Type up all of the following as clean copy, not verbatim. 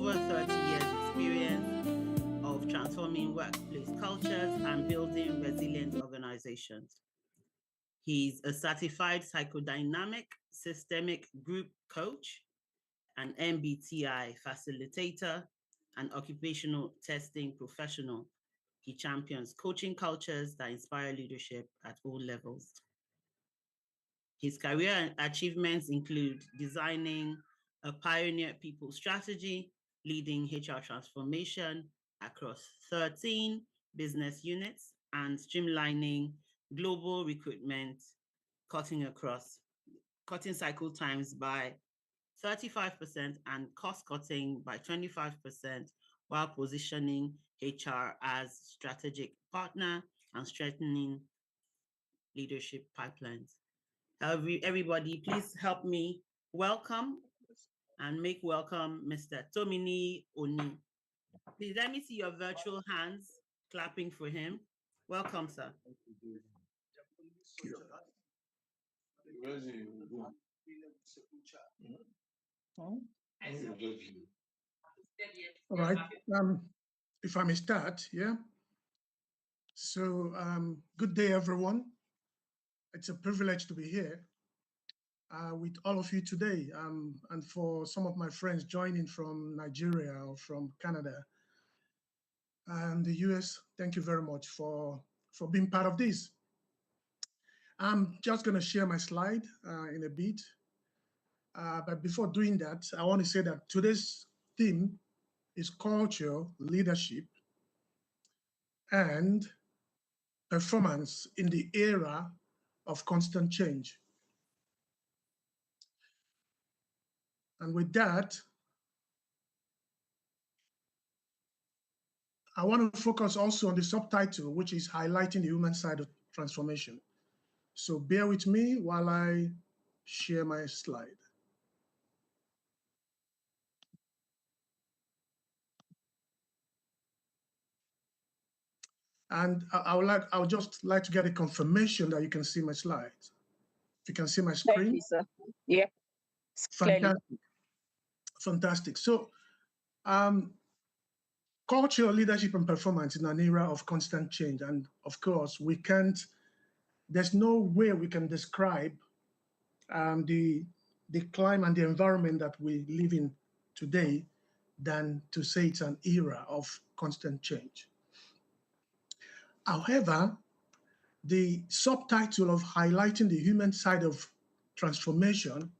over 30 years experience of transforming workplace cultures and building resilient organizations. He's a certified psychodynamic systemic group coach, an MBTI facilitator, and occupational testing professional. He champions coaching cultures that inspire leadership at all levels. His career achievements include designing a pioneer people strategy, leading HR transformation across 13 business units, and streamlining global recruitment, cutting cycle times by 35% and cost cutting by 25%, while positioning HR as strategic partner and strengthening leadership pipelines. Everybody, please help me welcome and make welcome Mr. Tomini Oni. Please let me see your virtual hands clapping for him. Welcome, sir. All right. If I may start, yeah. So, good day, everyone. It's a privilege to be here with all of you today, and for some of my friends joining from Nigeria or from Canada and the US. Thank you very much for being part of this. I'm just going to share my slide in a bit. But before doing that, I want to say that today's theme is culture, leadership, and performance in the era of constant change. And with that, I want to focus also on the subtitle, which is highlighting the human side of transformation. So bear with me while I share my slide. And I would just like to get a confirmation that you can see my slides. If you can see my screen. Thank you, sir. Yeah. Fantastic. Fantastic. So culture, leadership, and performance in an era of constant change. And of course, there's no way we can describe the climate and the environment that we live in today than to say it's an era of constant change. However, the subtitle of highlighting the human side of transformation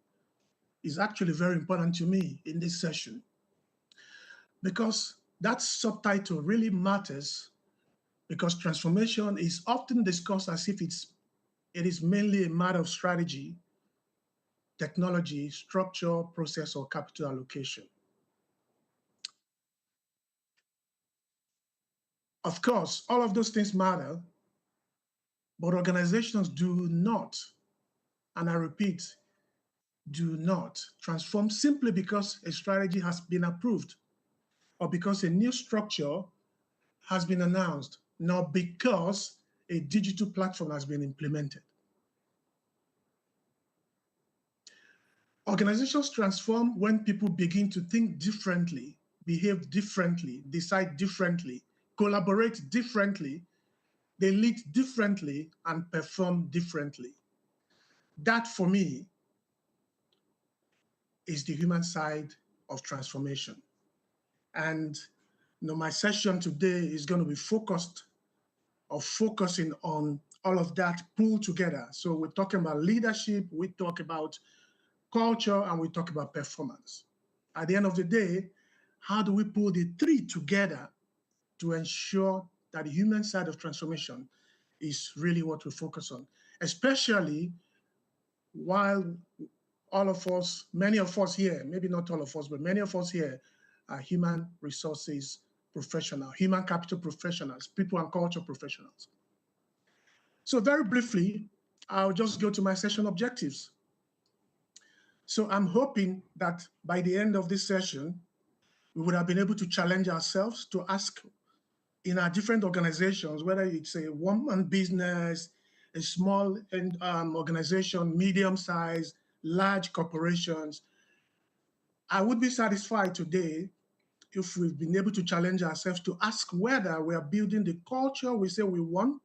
is actually very important to me in this session, because that subtitle really matters, because transformation is often discussed as if it is mainly a matter of strategy, technology, structure, process, or capital allocation. Of course, all of those things matter, but organizations do not, and I repeat, do not transform simply because a strategy has been approved or because a new structure has been announced, not because a digital platform has been implemented. Organizations transform when people begin to think differently, behave differently, decide differently, collaborate differently, they lead differently, and perform differently. That, for me, is the human side of transformation. And my session today is going to be focusing on all of that pulled together. So we're talking about leadership, we talk about culture, and we talk about performance. At the end of the day, how do we pull the three together to ensure that the human side of transformation is really what we focus on, especially while all of us, many of us here, maybe not all of us, but many of us here are human resources professionals, human capital professionals, people and culture professionals. So very briefly, I'll just go to my session objectives. So I'm hoping that by the end of this session, we would have been able to challenge ourselves to ask in our different organizations, whether it's a one-man business, a small organization, medium-sized, large corporations, I would be satisfied today if we've been able to challenge ourselves to ask whether we are building the culture we say we want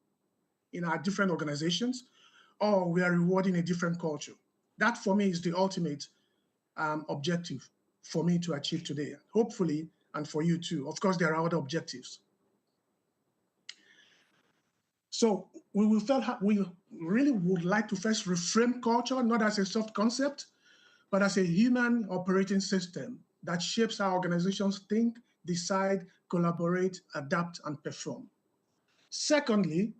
in our different organizations, or we are rewarding a different culture. That for me is the ultimate objective for me to achieve today, hopefully, and for you too. Of course, there are other objectives. So we really would like to first reframe culture, not as a soft concept, but as a human operating system that shapes how organizations think, decide, collaborate, adapt, and perform. Secondly,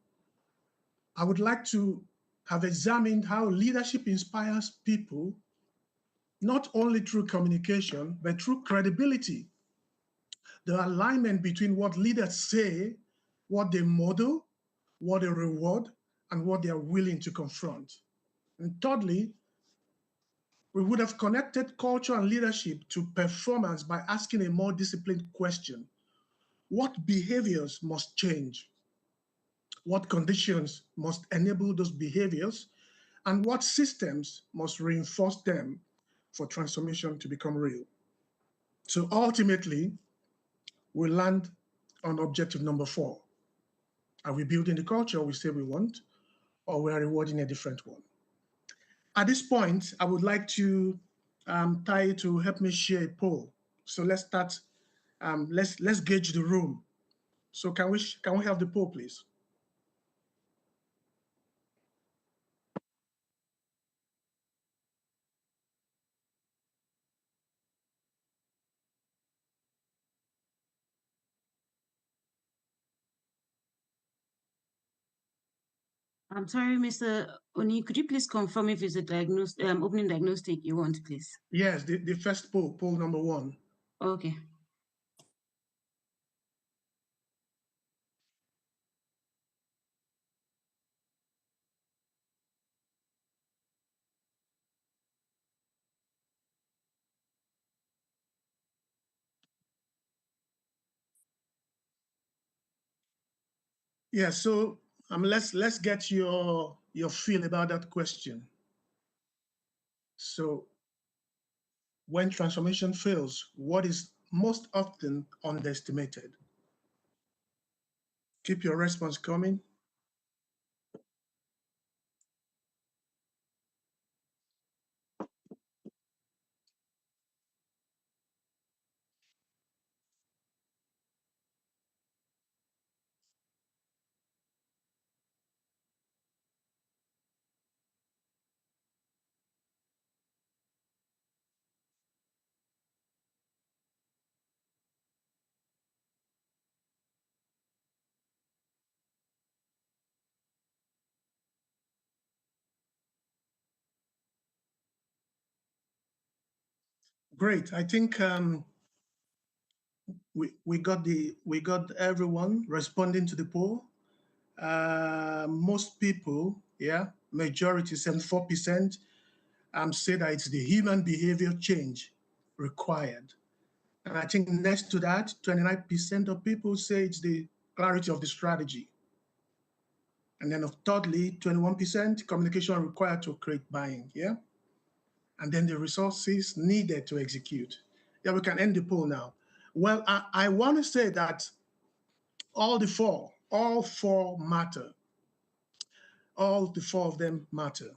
I would like to have examined how leadership inspires people, not only through communication, but through credibility. The alignment between what leaders say, what they model, what they reward, and what they are willing to confront. And thirdly, we would have connected culture and leadership to performance by asking a more disciplined question. What behaviors must change? What conditions must enable those behaviors? And what systems must reinforce them for transformation to become real? So ultimately, we land on objective number 4. Are we building the culture we say we want, or we are rewarding a different one? At this point, I would like to Ty to help me share a poll. So let's start. Let's gauge the room. So can we have the poll, please? I'm sorry, Mr. Oni, could you please confirm if it's a opening diagnostic you want, please? Yes, the first poll number 1. Okay. Yeah, so let's get your feel about that question. So when transformation fails, what is most often underestimated? Keep your response coming. Great. I think we got everyone responding to the poll. Most people, yeah, majority, 74%, say that it's the human behavior change required. And I think next to that, 29% of people say it's the clarity of the strategy. And then thirdly, 21% communication required to create buying, yeah? And then the resources needed to execute. Yeah, we can end the poll now. Well, I want to say that all four matter. All the 4 of them matter.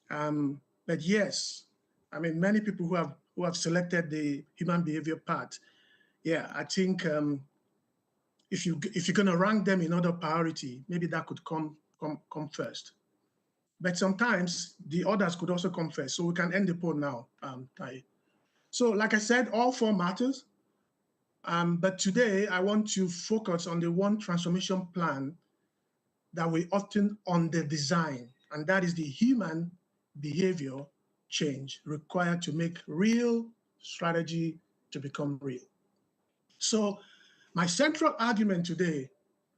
But yes, I mean, many people who have selected the human behavior part, yeah, I think if you're gonna rank them in order priority, maybe that could come first. But sometimes the others could also come first. So we can end the poll now, Tai. So like I said, all 4 matters. But today I want to focus on the one transformation plan that we often under design, and that is the human behavior change required to make real strategy to become real. So my central argument today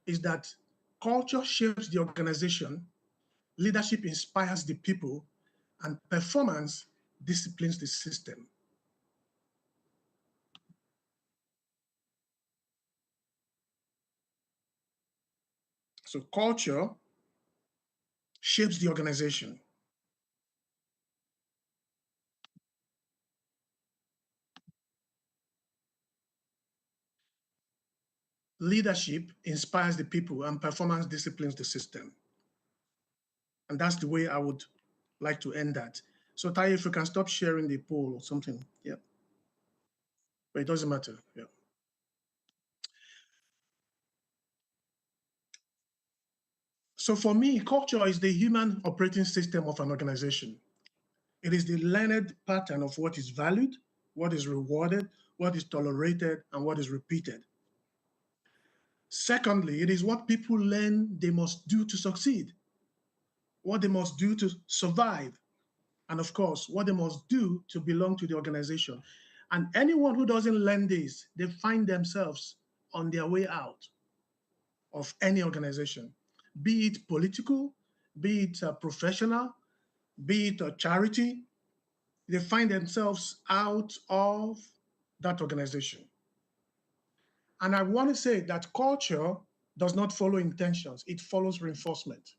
is that culture shapes the organization, leadership inspires the people, and performance disciplines the system. So culture shapes the organization. leadership inspires the people and performance disciplines the system. And that's the way I would like to end that. So Tai, if you can stop sharing the poll or something. Yeah. But it doesn't matter. Yeah. So for me, culture is the human operating system of an organization. It is the learned pattern of what is valued, what is rewarded, what is tolerated, and what is repeated. Secondly, it is what people learn they must do to succeed, what they must do to survive, and of course, what they must do to belong to the organization. And anyone who doesn't learn this, they find themselves on their way out of any organization, be it political, be it professional, be it a charity, they find themselves out of that organization. And I want to say that culture does not follow intentions, it follows reinforcement.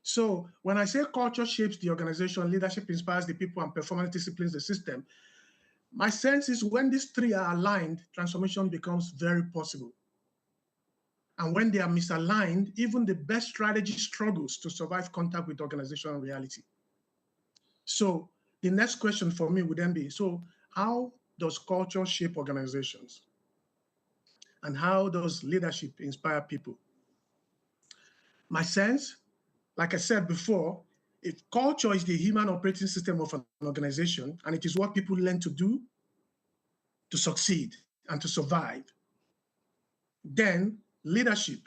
So when I say culture shapes the organization, leadership inspires the people, and performance disciplines the system, my sense is when these three are aligned, transformation becomes very possible. And when they are misaligned, even the best strategy struggles to survive contact with organizational reality. So the next question for me would then be, so how does culture shape organizations? And how does leadership inspire people? My sense, like I said before, if culture is the human operating system of an organization, and it is what people learn to do to succeed and to survive, then leadership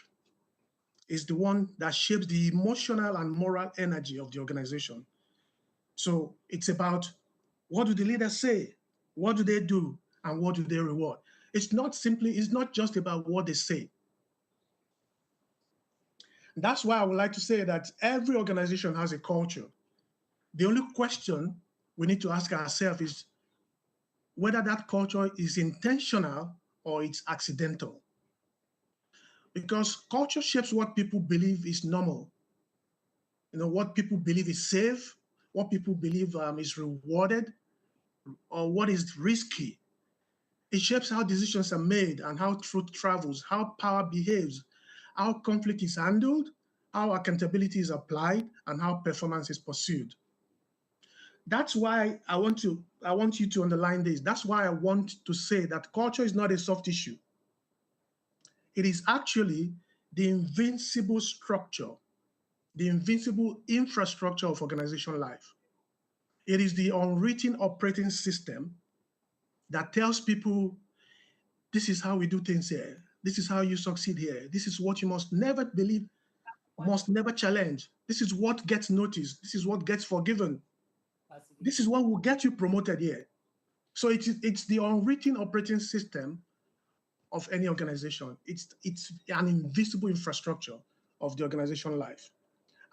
is the one that shapes the emotional and moral energy of the organization. So it's about what do the leaders say, what do they do, and what do they reward. It's not just about what they say. That's why I would like to say that every organization has a culture. The only question we need to ask ourselves is whether that culture is intentional or it's accidental. Because culture shapes what people believe is normal, what people believe is safe, what people believe is rewarded, or what is risky. It shapes how decisions are made and how truth travels, how power behaves, how conflict is handled, how accountability is applied, and how performance is pursued. That's why I want you to underline this. That's why I want to say that culture is not a soft issue. It is actually the invincible structure, the invincible infrastructure of organizational life. It is the unwritten operating system that tells people, this is how we do things here. This is how you succeed here. This is what you must never believe, must never challenge. This is what gets noticed. This is what gets forgiven. This is what will get you promoted here. So it's the unwritten operating system of any organization. It's an invisible infrastructure of the organization life.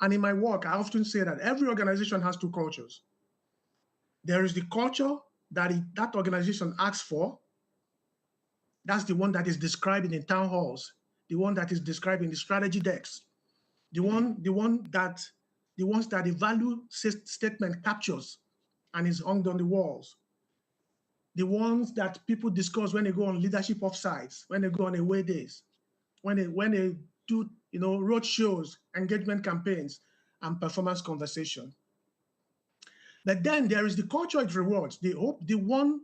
And in my work, I often say that every organization has two cultures. There is the culture that organization asks for. That's the one that is described in the town halls, the one that is described in the strategy decks, the ones that the value statement captures and is hung on the walls, the ones that people discuss when they go on leadership offsites, when they go on away days, when they do road shows, engagement campaigns, and performance conversation. But then there is the culture it rewards, the one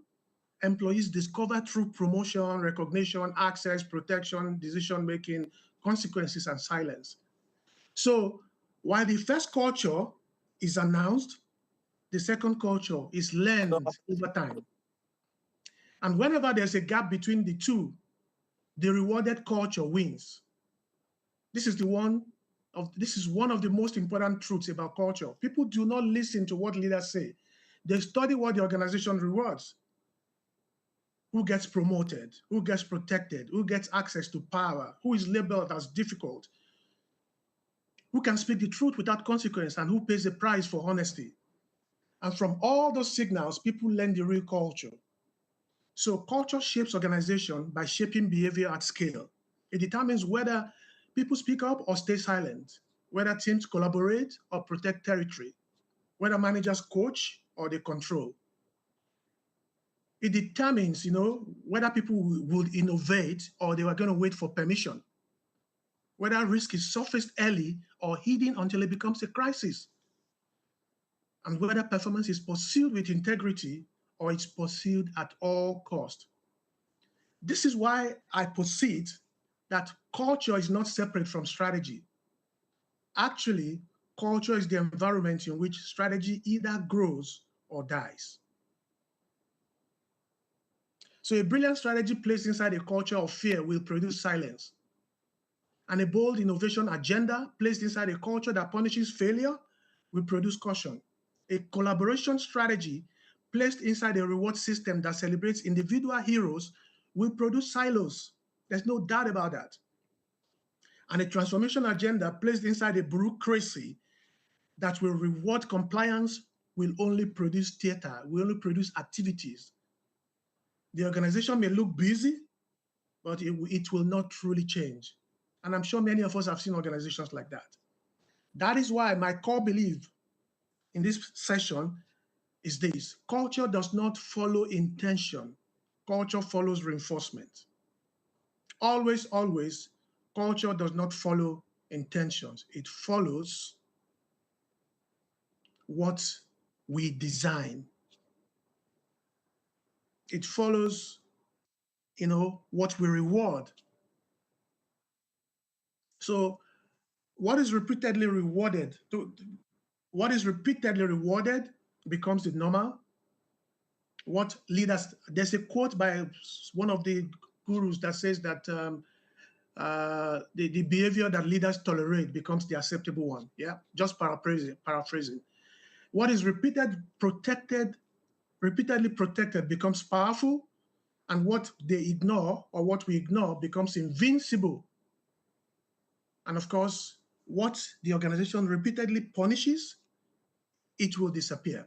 employees discover through promotion, recognition, access, protection, decision making, consequences, and silence. So while the first culture is announced, the second culture is learned over time. And whenever there's a gap between the two, the rewarded culture wins. This is one of the most important truths about culture. People do not listen to what leaders say. They study what the organization rewards. Who gets promoted, who gets protected, who gets access to power, who is labeled as difficult, who can speak the truth without consequence, and who pays the price for honesty. And from all those signals, people learn the real culture. So culture shapes organization by shaping behavior at scale. It determines whether people speak up or stay silent, whether teams collaborate or protect territory, whether managers coach or they control. It determines, whether people would innovate or they were going to wait for permission, whether risk is surfaced early or hidden until it becomes a crisis, and whether performance is pursued with integrity or it's pursued at all cost. This is why I posit that culture is not separate from strategy. Actually, culture is the environment in which strategy either grows or dies. So a brilliant strategy placed inside a culture of fear will produce silence. And a bold innovation agenda placed inside a culture that punishes failure will produce caution. A collaboration strategy placed inside a reward system that celebrates individual heroes will produce silos. There's no doubt about that. And a transformation agenda placed inside a bureaucracy that will reward compliance will only produce theater, will only produce activities. The organization may look busy, but it will not truly change. And I'm sure many of us have seen organizations like that. That is why my core belief in this session is this: culture does not follow intention, culture follows reinforcement. Always, always, culture does not follow intentions, it follows what we design. It follows, what we reward. So what is repeatedly rewarded, becomes the normal. What leaders, there's a quote by one of the gurus that says that the behavior that leaders tolerate becomes the acceptable one. Yeah, just paraphrasing. What is repeatedly protected becomes powerful, and what they ignore or what we ignore becomes invincible. And of course, what the organization repeatedly punishes, it will disappear.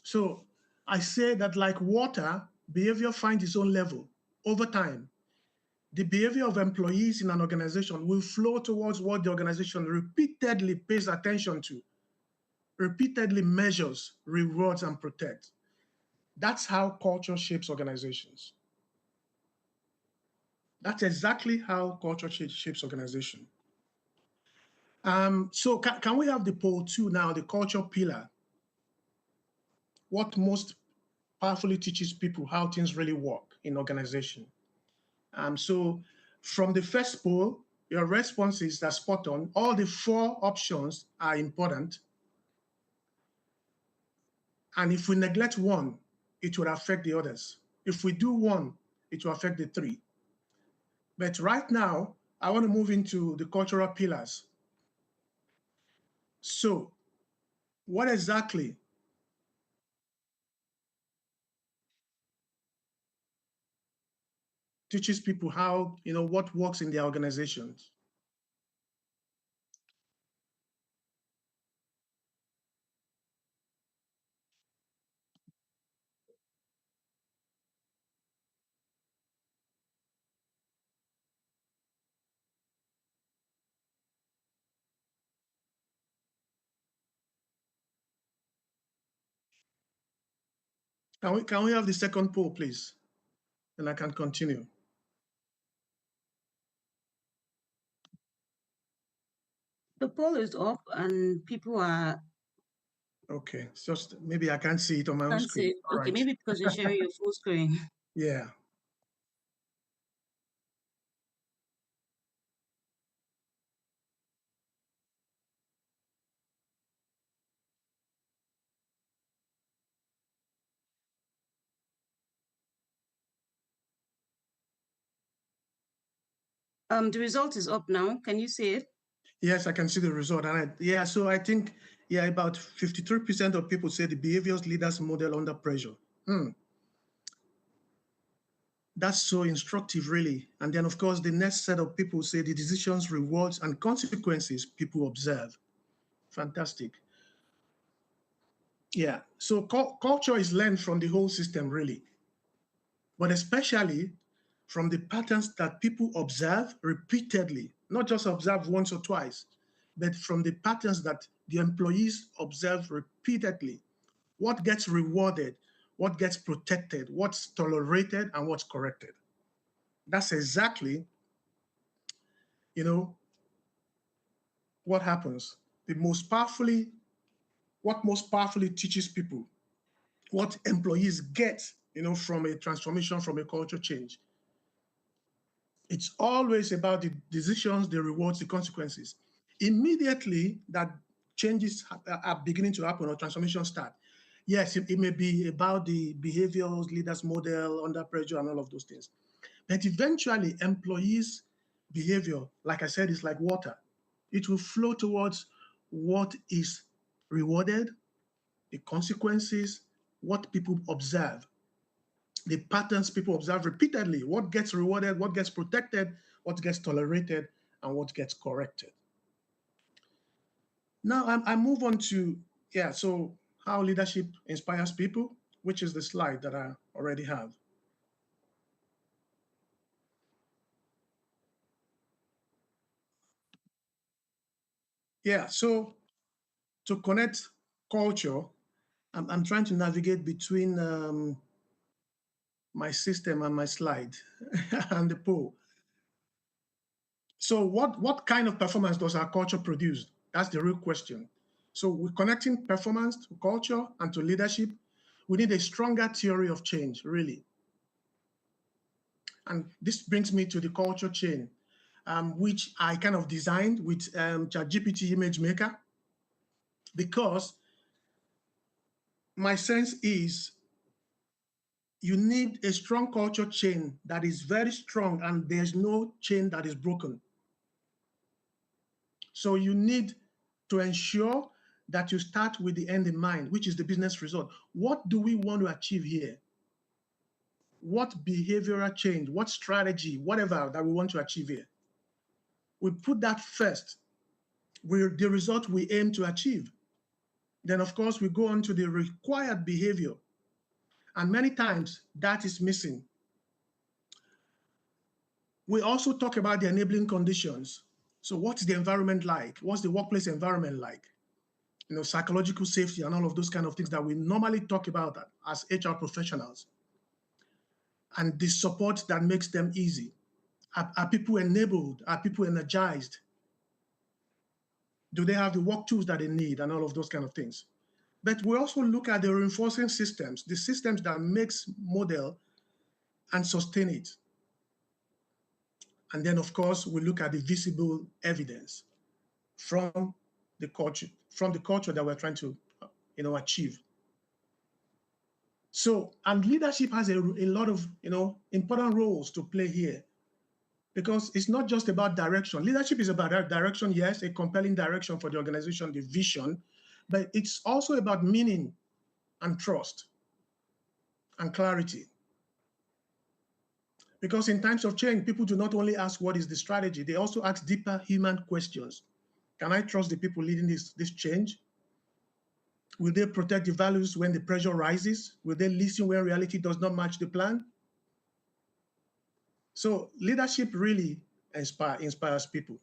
So I say that like water, behavior finds its own level over time. The behavior of employees in an organization will flow towards what the organization repeatedly pays attention to, repeatedly measures, rewards, and protects. That's how culture shapes organizations. That's exactly how culture shapes organization. So can we have the poll 2 now, the culture pillar? What most powerfully teaches people how things really work in organization? So from the first poll, your responses are spot on. All the 4 options are important. And if we neglect one, it will affect the others. If we do one, it will affect the 3. But right now, I want to move into the cultural pillars. So what exactly teaches people how, what works in their organizations? Can we have the second poll, please? And I can continue. The poll is up and people are. Okay, just maybe I can't see it on my own Can't screen. say. All Okay, right. maybe because you're sharing your full screen. Yeah. The result is up now. Can you see it? Yes, I can see the result. And so I think, about 53% of people say the behaviors leaders model under pressure. That's so instructive, really. And then, of course, the next set of people say the decisions, rewards, and consequences people observe. Fantastic. Yeah. So culture is learned from the whole system, really, but especially from the patterns that people observe repeatedly, not just observe once or twice, but from the patterns that the employees observe repeatedly. What gets rewarded? what gets protected, what's tolerated, and what's corrected. That's exactly, what happens. What most powerfully teaches people, what employees get, from a transformation, from a culture change. It's always about the decisions, the rewards, the consequences. Immediately that changes are beginning to happen or transformation start. Yes, it may be about the behaviors, leaders model, under pressure, and all of those things. But eventually, employees' behavior, like I said, is like water. It will flow towards what is rewarded, the consequences, what people observe, the patterns people observe repeatedly, what gets rewarded, what gets protected, what gets tolerated, and what gets corrected. Now I move on to, so how leadership inspires people, which is the slide that I already have. Yeah, so to connect culture, I'm trying to navigate between my system and my slide and the poll. So what kind of performance does our culture produce? That's the real question. So we're connecting performance to culture and to leadership. We need a stronger theory of change, really. And this brings me to the culture chain, which I kind of designed with ChatGPT Image Maker, because my sense is you need a strong culture chain that is very strong, and there's no chain that is broken. So you need to ensure that you start with the end in mind, which is the business result. What do we want to achieve here? What behavioral change, what strategy, whatever that we want to achieve here? We put that first with the result we aim to achieve. Then, of course, we go on to the required behavior. And many times that is missing. We also talk about the enabling conditions. So what's the environment like? What's the workplace environment like? Psychological safety and all of those kind of things that we normally talk about as HR professionals. And the support that makes them easy. Are people enabled? Are people energized? Do they have the work tools that they need and all of those kind of things? But we also look at the reinforcing systems, the systems that makes model and sustain it. And then, of course, we look at the visible evidence from the culture that we're trying to, achieve. So, and leadership has a lot of, important roles to play here, because it's not just about direction. Leadership is about direction, yes, a compelling direction for the organization, the vision, but it's also about meaning and trust and clarity. Because in times of change, people do not only ask what is the strategy, they also ask deeper human questions. Can I trust the people leading this change? Will they protect the values when the pressure rises? Will they listen when reality does not match the plan? So leadership really inspires people.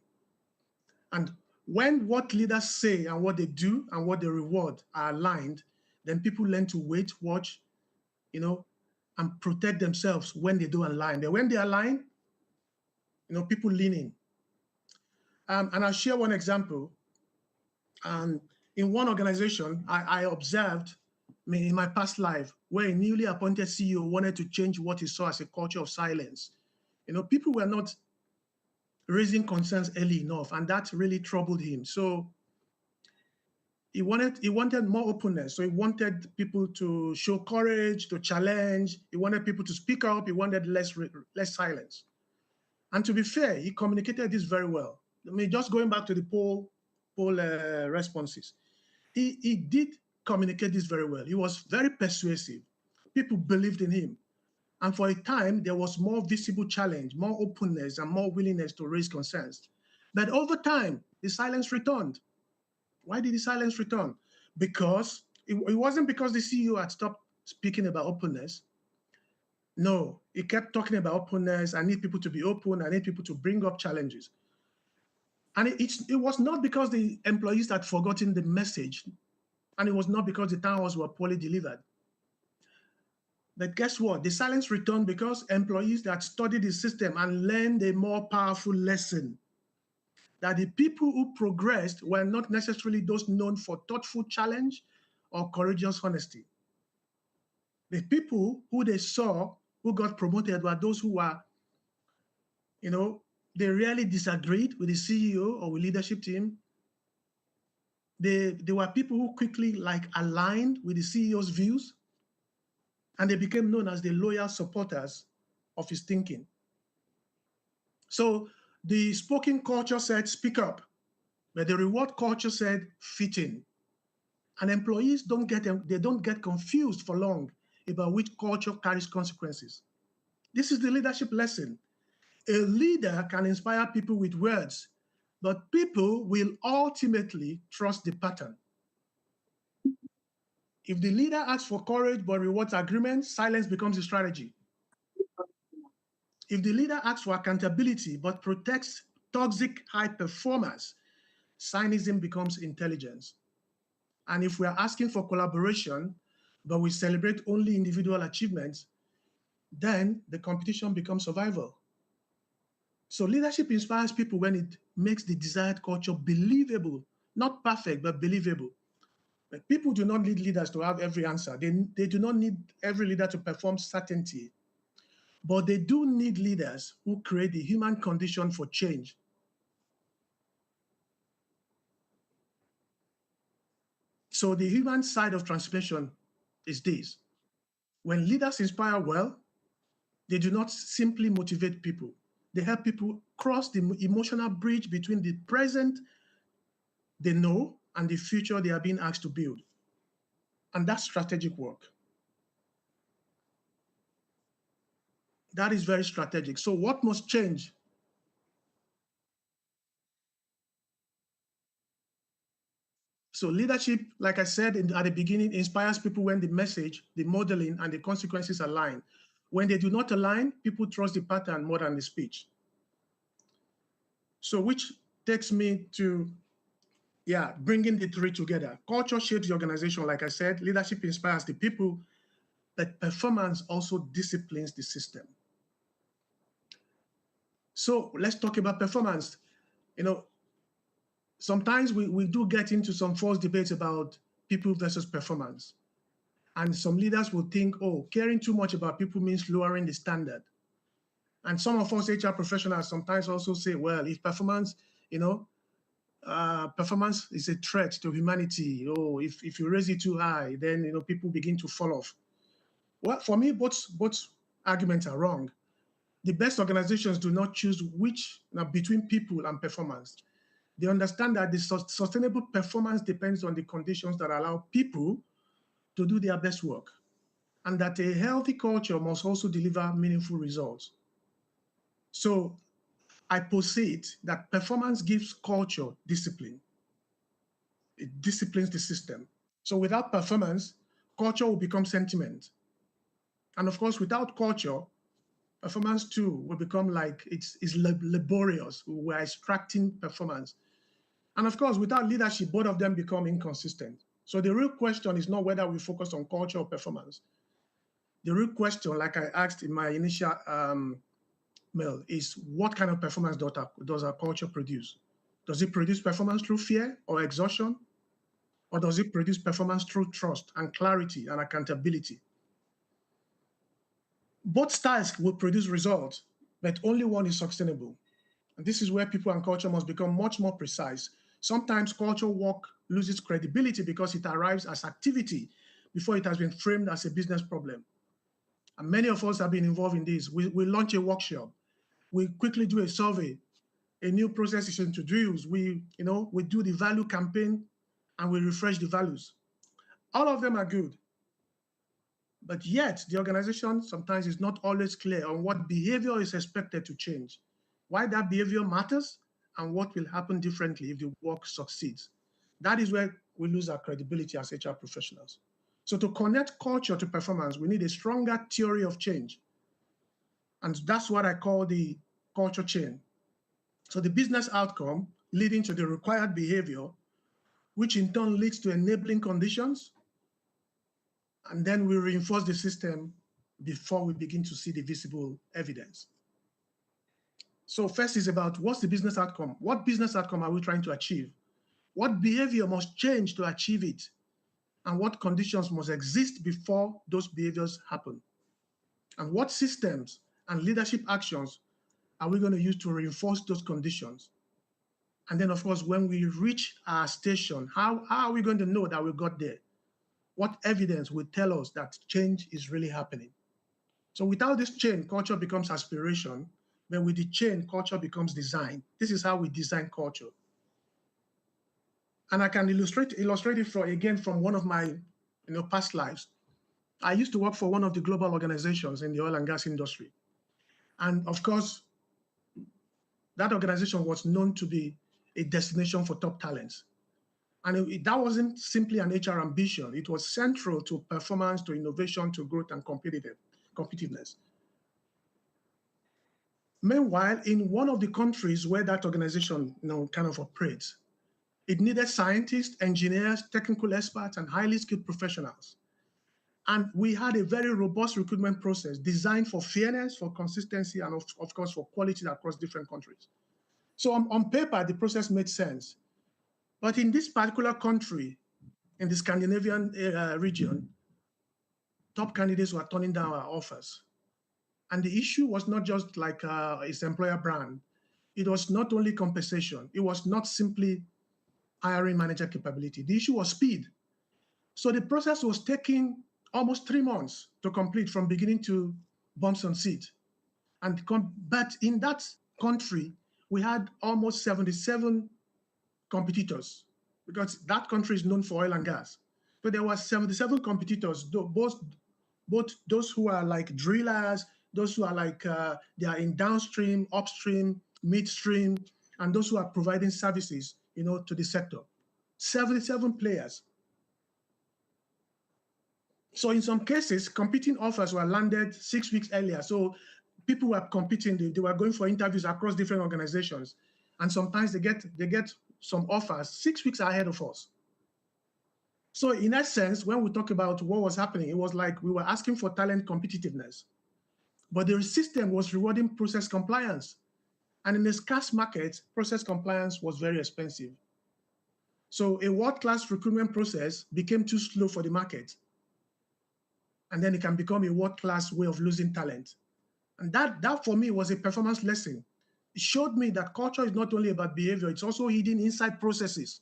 And when what leaders say and what they do and what they reward are aligned, then people learn to wait, watch, and protect themselves when they do align. Then when they align, people lean in. And I'll share one example. In one organization, I observed in my past life where a newly appointed CEO wanted to change what he saw as a culture of silence. People were not raising concerns early enough, and that really troubled him. So he wanted more openness. So he wanted people to show courage, to challenge. He wanted people to speak up. He wanted less silence. And to be fair, he communicated this very well. Just going back to the poll responses, he did communicate this very well. He was very persuasive. People believed in him. And for a time, there was more visible challenge, more openness, and more willingness to raise concerns. But over time, the silence returned. Why did the silence return? Because it wasn't because the CEO had stopped speaking about openness. No, he kept talking about openness. I need people to be open. I need people to bring up challenges. And it was not because the employees had forgotten the message, and it was not because the town halls were poorly delivered. But guess what? The silence returned because employees that studied the system and learned a more powerful lesson, that the people who progressed were not necessarily those known for thoughtful challenge or courageous honesty. The people who they saw who got promoted were those who were, they really disagreed with the CEO or with leadership team. They were people who quickly aligned with the CEO's views, and they became known as the loyal supporters of his thinking. So the spoken culture said, speak up, but the reward culture said, fit in. And employees don't get confused for long about which culture carries consequences. This is the leadership lesson. A leader can inspire people with words, but people will ultimately trust the pattern. If the leader asks for courage but rewards agreement, silence becomes a strategy. If the leader asks for accountability but protects toxic high performers, cynicism becomes intelligence. And if we are asking for collaboration, but we celebrate only individual achievements, then the competition becomes survival. So leadership inspires people when it makes the desired culture believable, not perfect, but believable. But people do not need leaders to have every answer. They do not need every leader to perform certainty. But they do need leaders who create the human condition for change. So the human side of transformation is this. When leaders inspire well, they do not simply motivate people. They help people cross the emotional bridge between the present they know and the future they are being asked to build. And that's strategic work. That is very strategic. So what must change? So leadership, like I said at the beginning, inspires people when the message, the modeling, and the consequences align. When they do not align, people trust the pattern more than the speech. So which takes me to, bringing the three together. Culture shapes the organization, like I said. Leadership inspires the people, but performance also disciplines the system. So let's talk about performance. Sometimes we do get into some false debates about people versus performance. And some leaders will think, oh, caring too much about people means lowering the standard. And some of us HR professionals sometimes also say, well, if performance, performance is a threat to humanity. Oh, if you raise it too high, then people begin to fall off. Well, for me, both arguments are wrong. The best organizations do not choose which between people and performance. They understand that the sustainable performance depends on the conditions that allow people to do their best work, and that a healthy culture must also deliver meaningful results. So I posit that performance gives culture discipline. It disciplines the system. So without performance, culture will become sentiment. And of course, without culture, performance too will become like it's laborious. We're extracting performance. And of course, without leadership, both of them become inconsistent. So the real question is not whether we focus on culture or performance. The real question, like I asked in my initial mail, is what kind of performance does our culture produce? Does it produce performance through fear or exhaustion? Or does it produce performance through trust and clarity and accountability? Both styles will produce results, but only one is sustainable. And this is where people and culture must become much more precise. Sometimes culture work loses credibility because it arrives as activity before it has been framed as a business problem. And many of us have been involved in this. We launch a workshop. We quickly do a survey. A new process is introduced. We do the value campaign and we refresh the values. All of them are good. But yet, the organization sometimes is not always clear on what behavior is expected to change, why that behavior matters, and what will happen differently if the work succeeds. That is where we lose our credibility as HR professionals. So to connect culture to performance, we need a stronger theory of change. And that's what I call the culture chain. So the business outcome leading to the required behavior, which in turn leads to enabling conditions, and then we reinforce the system before we begin to see the visible evidence. So first is about what's the business outcome? What business outcome are we trying to achieve? What behavior must change to achieve it? And what conditions must exist before those behaviors happen? And what systems and leadership actions are we going to use to reinforce those conditions? And then, of course, when we reach our station, how are we going to know that we got there? What evidence will tell us that change is really happening? So without this chain, culture becomes aspiration. But with the chain, culture becomes design. This is how we design culture. And I can illustrate it from one of my past lives. I used to work for one of the global organizations in the oil and gas industry. And of course, that organization was known to be a destination for top talents. And that wasn't simply an HR ambition. It was central to performance, to innovation, to growth and competitiveness. Meanwhile, in one of the countries where that organization kind of operates, it needed scientists, engineers, technical experts, and highly skilled professionals. And we had a very robust recruitment process designed for fairness, for consistency, and of course, for quality across different countries. So on paper, the process made sense. But in this particular country, in the Scandinavian region, top candidates were turning down our offers. And the issue was not just like its employer brand. It was not only compensation. It was not simply hiring manager capability. The issue was speed. So the process was taking almost 3 months to complete from beginning to bumps on seat. But in that country, we had almost 77 competitors because that country is known for oil and gas. So there were 77 competitors, both those who are like drillers, those who are like they are in downstream, upstream, midstream, and those who are providing services, to the sector. 77 players. So in some cases, competing offers were landed 6 weeks earlier. So people were competing, they were going for interviews across different organizations. And sometimes they get some offers 6 weeks ahead of us. So in that sense, when we talk about what was happening, it was like we were asking for talent competitiveness, but the system was rewarding process compliance. And in a scarce market, process compliance was very expensive. So a world-class recruitment process became too slow for the market. And then it can become a world-class way of losing talent. And that for me was a performance lesson. It showed me that culture is not only about behavior, it's also hidden inside processes.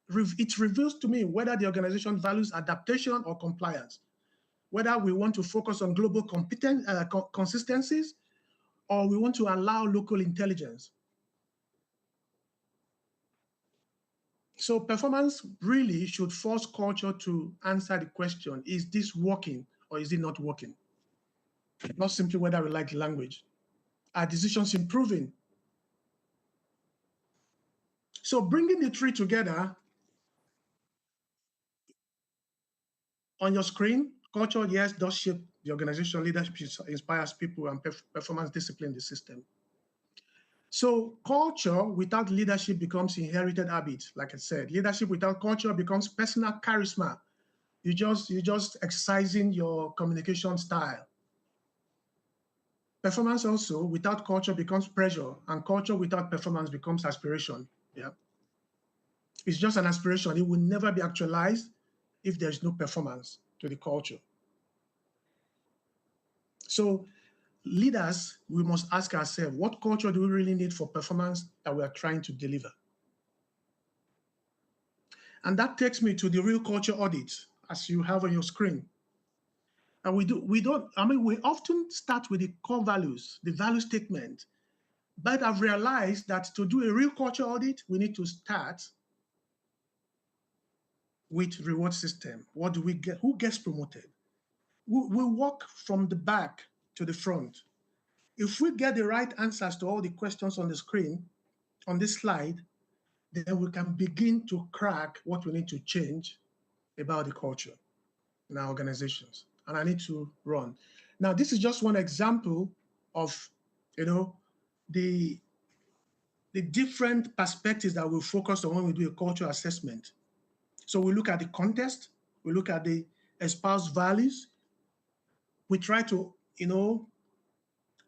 It reveals to me whether the organization values adaptation or compliance, whether we want to focus on global consistencies or we want to allow local intelligence. So performance really should force culture to answer the question, is this working or is it not working? Not simply whether we like the language. Are decisions improving? So bringing the three together on your screen, culture, yes, does shape the organization. Leadership inspires people and performance discipline the system. So culture without leadership becomes inherited habit. Like I said, leadership without culture becomes personal charisma. You're just exercising your communication style. Performance also without culture becomes pressure, and culture without performance becomes aspiration. Yeah, it's just an aspiration. It will never be actualized if there's no performance to the culture. So leaders, we must ask ourselves, what culture do we really need for performance that we are trying to deliver? And that takes me to the real culture audit, as you have on your screen. And we often start with the core values, the value statement. But I've realized that to do a real culture audit, we need to start with reward system. What do we get? Who gets promoted? We walk from the back to the front. If we get the right answers to all the questions on the screen, on this slide, then we can begin to crack what we need to change about the culture in our organizations. And I need to run. Now, this is just one example of, the different perspectives that we focus on when we do a culture assessment. So we look at the context, we look at the espoused values, We try to,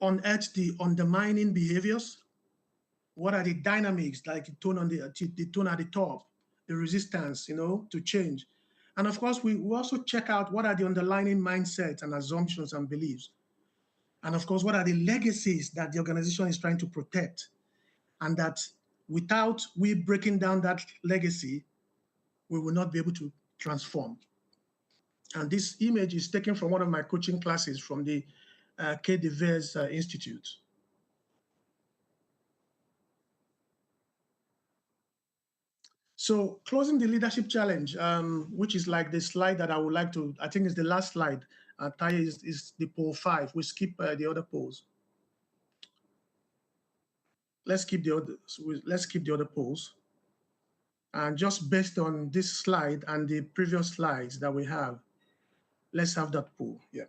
unearth the undermining behaviors. What are the dynamics, like the tone the tone at the top, the resistance, to change. And of course, we also check out what are the underlying mindsets and assumptions and beliefs. And of course, what are the legacies that the organization is trying to protect? And that without we breaking down that legacy, we will not be able to transform. And this image is taken from one of my coaching classes from the K. DeVers Institute. So closing the leadership challenge, which is like the slide that I would like to, I think is the last slide. Taye is the poll 5. We skip the other polls. Let's keep the other polls. And just based on this slide and the previous slides that we have, let's have that poll. Yeah.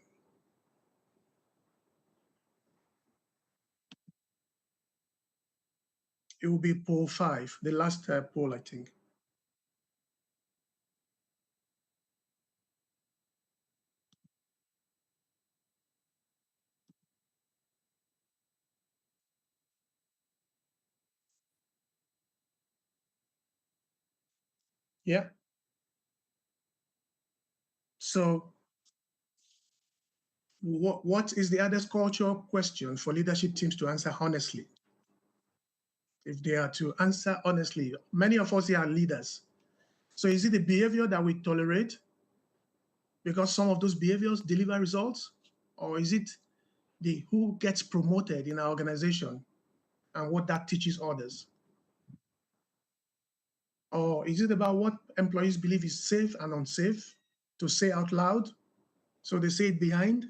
It will be poll 5, the last poll, I think. Yeah. So what is the hardest culture question for leadership teams to answer honestly? If they are to answer honestly, many of us here are leaders. So is it the behavior that we tolerate because some of those behaviors deliver results? Or is it the who gets promoted in our organization and what that teaches others? Or is it about what employees believe is safe and unsafe to say out loud? So they say it behind?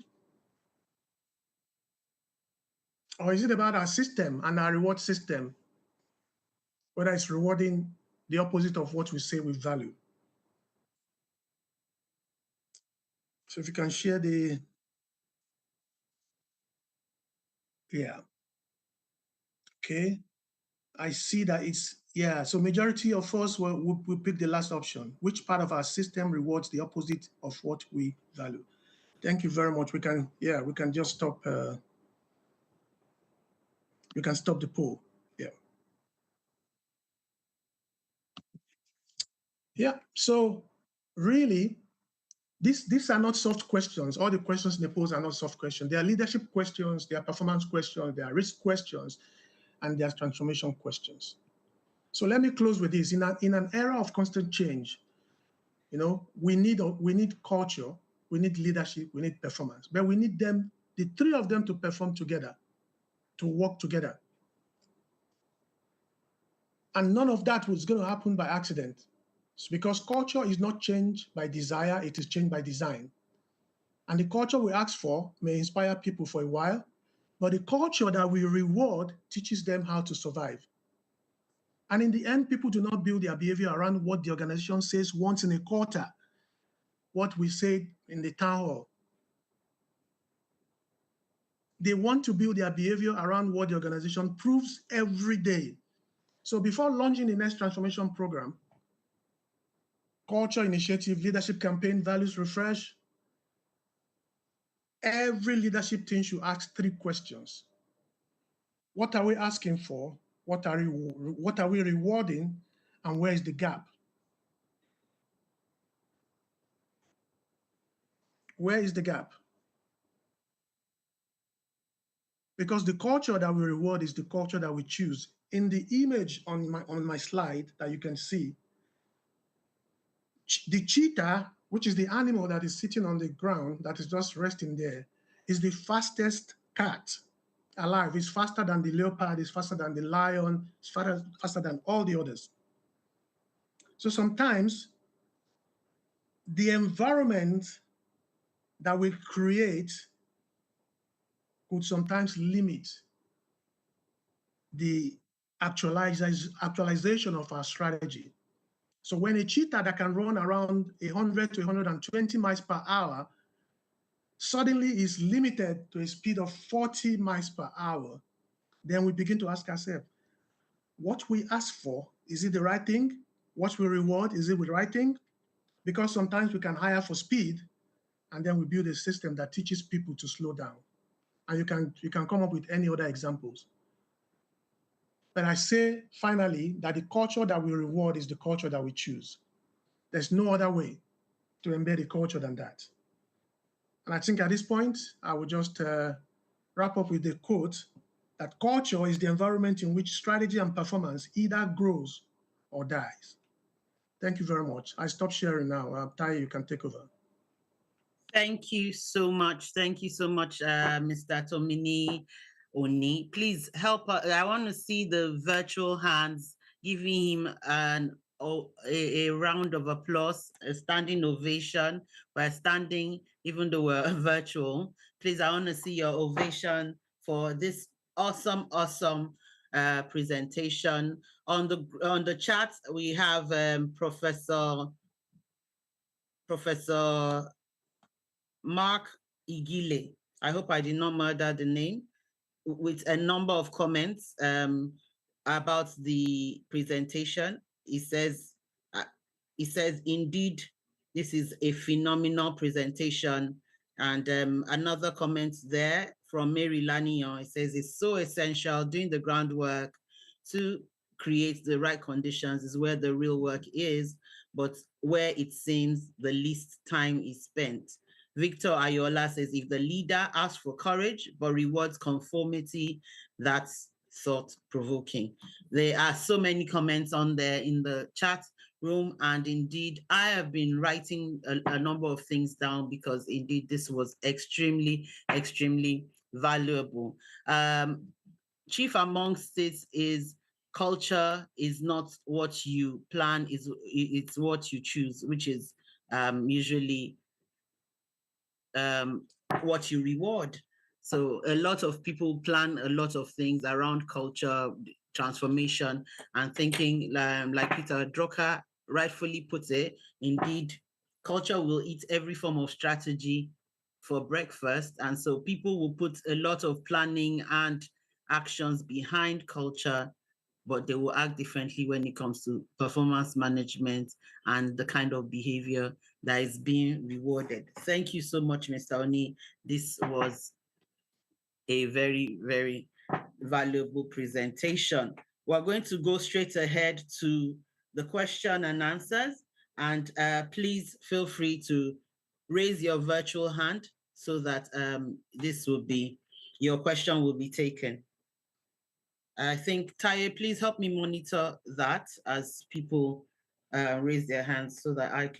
Or is it about our system and our reward system, whether it's rewarding the opposite of what we say we value? So if you can share yeah. Okay. I see that yeah. So majority of us will pick the last option. Which part of our system rewards the opposite of what we value? Thank you very much. We can just stop. We can stop the poll. Yeah. Yeah. So really, these are not soft questions. All the questions in the polls are not soft questions. They are leadership questions, they are performance questions, they are risk questions, and they are transformation questions. So let me close with this. In an era of constant change, we need culture, we need leadership, we need performance, but we need them, the three of them, to perform together, to work together. And none of that was going to happen by accident. It's because culture is not changed by desire, it is changed by design. And the culture we ask for may inspire people for a while, but the culture that we reward teaches them how to survive. And in the end, people do not build their behavior around what the organization says once in a quarter, what we say in the town hall. They want to build their behavior around what the organization proves every day. So before launching the next transformation program, culture initiative, leadership campaign, values refresh, every leadership team should ask 3 questions. What are we asking for? What are we rewarding? And where is the gap? Where is the gap? Because the culture that we reward is the culture that we choose. In the image on my slide that you can see, the cheetah, which is the animal that is sitting on the ground, that is just resting there, is the fastest cat alive. It's faster than the leopard, it's faster than the lion, it's faster than all the others. So sometimes the environment that we create could sometimes limit the actualization of our strategy. So when a cheetah that can run around 100 to 120 miles per hour suddenly is limited to a speed of 40 miles per hour, then we begin to ask ourselves, what we ask for, is it the right thing? What we reward, is it the right thing? Because sometimes we can hire for speed, and then we build a system that teaches people to slow down. And you can come up with any other examples. But I say finally that the culture that we reward is the culture that we choose. There's no other way to embed a culture than that. And I think at this point, I will just wrap up with the quote that culture is the environment in which strategy and performance either grows or dies. Thank you very much. I stop sharing now. Tai, you can take over. Thank you so much. Thank you so much, Mr. Tomini Oni. Please help. I want to see the virtual hands giving him a round of applause, a standing ovation. We're standing, even though we're virtual. Please, I want to see your ovation for this awesome presentation. On the chat, we have Professor Mark Igile, I hope I did not murder the name, with a number of comments about the presentation. He says, indeed, this is a phenomenal presentation. And another comment there from Mary Lanyon, it says, it's so essential doing the groundwork to create the right conditions is where the real work is, but where it seems the least time is spent. Victor Ayola says, if the leader asks for courage but rewards conformity, that's thought-provoking. There are so many comments on there in the chat room, and indeed, I have been writing a number of things down because indeed this was extremely, extremely valuable. Chief amongst this is culture is not what you plan, it's what you choose, which is usually what you reward. So a lot of people plan a lot of things around culture transformation and thinking, like Peter Drucker rightfully puts it, indeed, culture will eat every form of strategy for breakfast. And so people will put a lot of planning and actions behind culture, but they will act differently when it comes to performance management and the kind of behavior that is being rewarded. Thank you so much, Mr. Oni. This was a very, very valuable presentation. We're going to go straight ahead to the question and answers. And please feel free to raise your virtual hand so that your question will be taken. I think, Taye, please help me monitor that as people raise their hands so that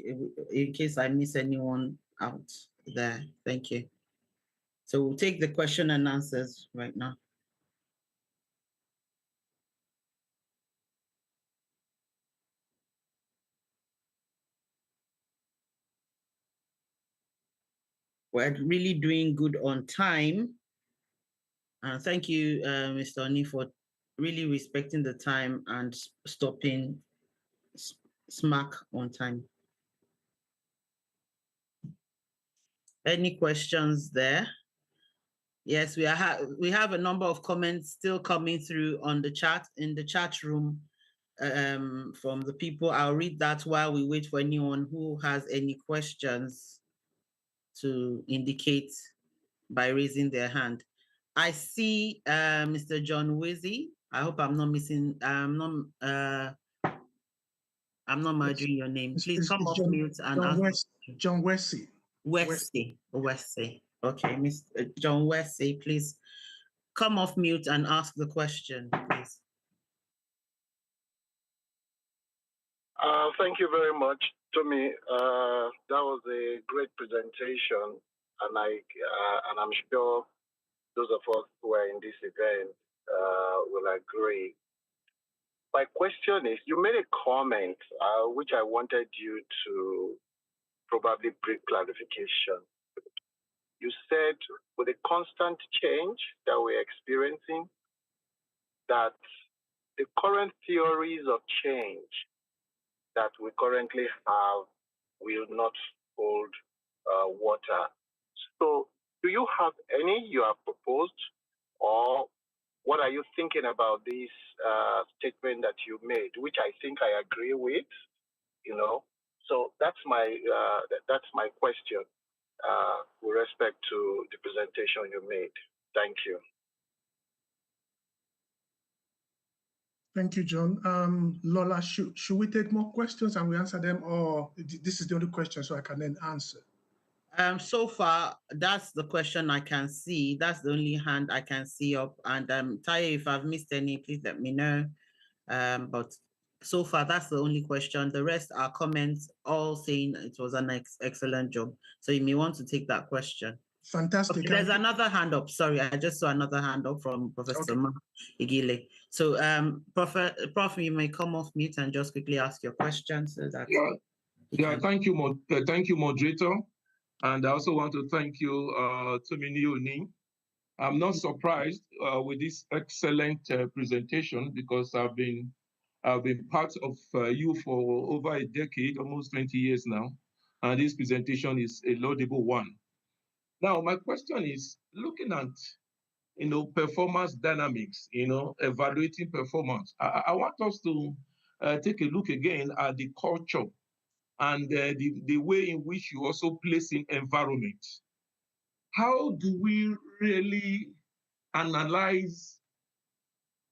in case I miss anyone out there. Thank you. So we'll take the question and answers right now. We're really doing good on time. Thank you, Mr. Oni, for really respecting the time and stopping smack on time. Any questions there? Yes, we have a number of comments still coming through on the chat, in the chat room from the people. I'll read that while we wait for anyone who has any questions to indicate by raising their hand. I see Mr. John Wizzy. I hope I'm not missing, I'm not murdering your name. Please come off mute and ask. John Wesley. Wesley. Okay, Mr. John Wesley, please come off mute and ask the question, please. Thank you very much, Tommy. That was a great presentation, and I'm sure those of us who are in this event will agree. My question is, you made a comment which I wanted you to probably bring clarification. You said with the constant change that we're experiencing, that the current theories of change that we currently have will not hold water. So do you have any you have proposed, or what are you thinking about this statement that you made, which I think I agree with, you know? So that's my question. with respect to the presentation you made. Thank you. Thank you, John. Lola, should we take more questions and we answer them, or this is the only question so I can then answer? So far, that's the question I can see. That's the only hand I can see up. And Taye, if I've missed any, please let me know. But so far, that's the only question. The rest are comments, all saying it was an excellent job. So you may want to take that question. Fantastic. Okay, there's another hand up. Sorry, I just saw another hand up from Professor Igile. So, Prof, you may come off mute and just quickly ask your question. So that thank you, moderator. And I also want to thank you, Tomini Oni. I'm not surprised with this excellent presentation because I've been part of you for over a decade, almost 20 years now. And this presentation is a laudable one. Now, my question is looking at, performance dynamics, evaluating performance. I want us to take a look again at the culture and the way in which you also place in environment. How do we really analyze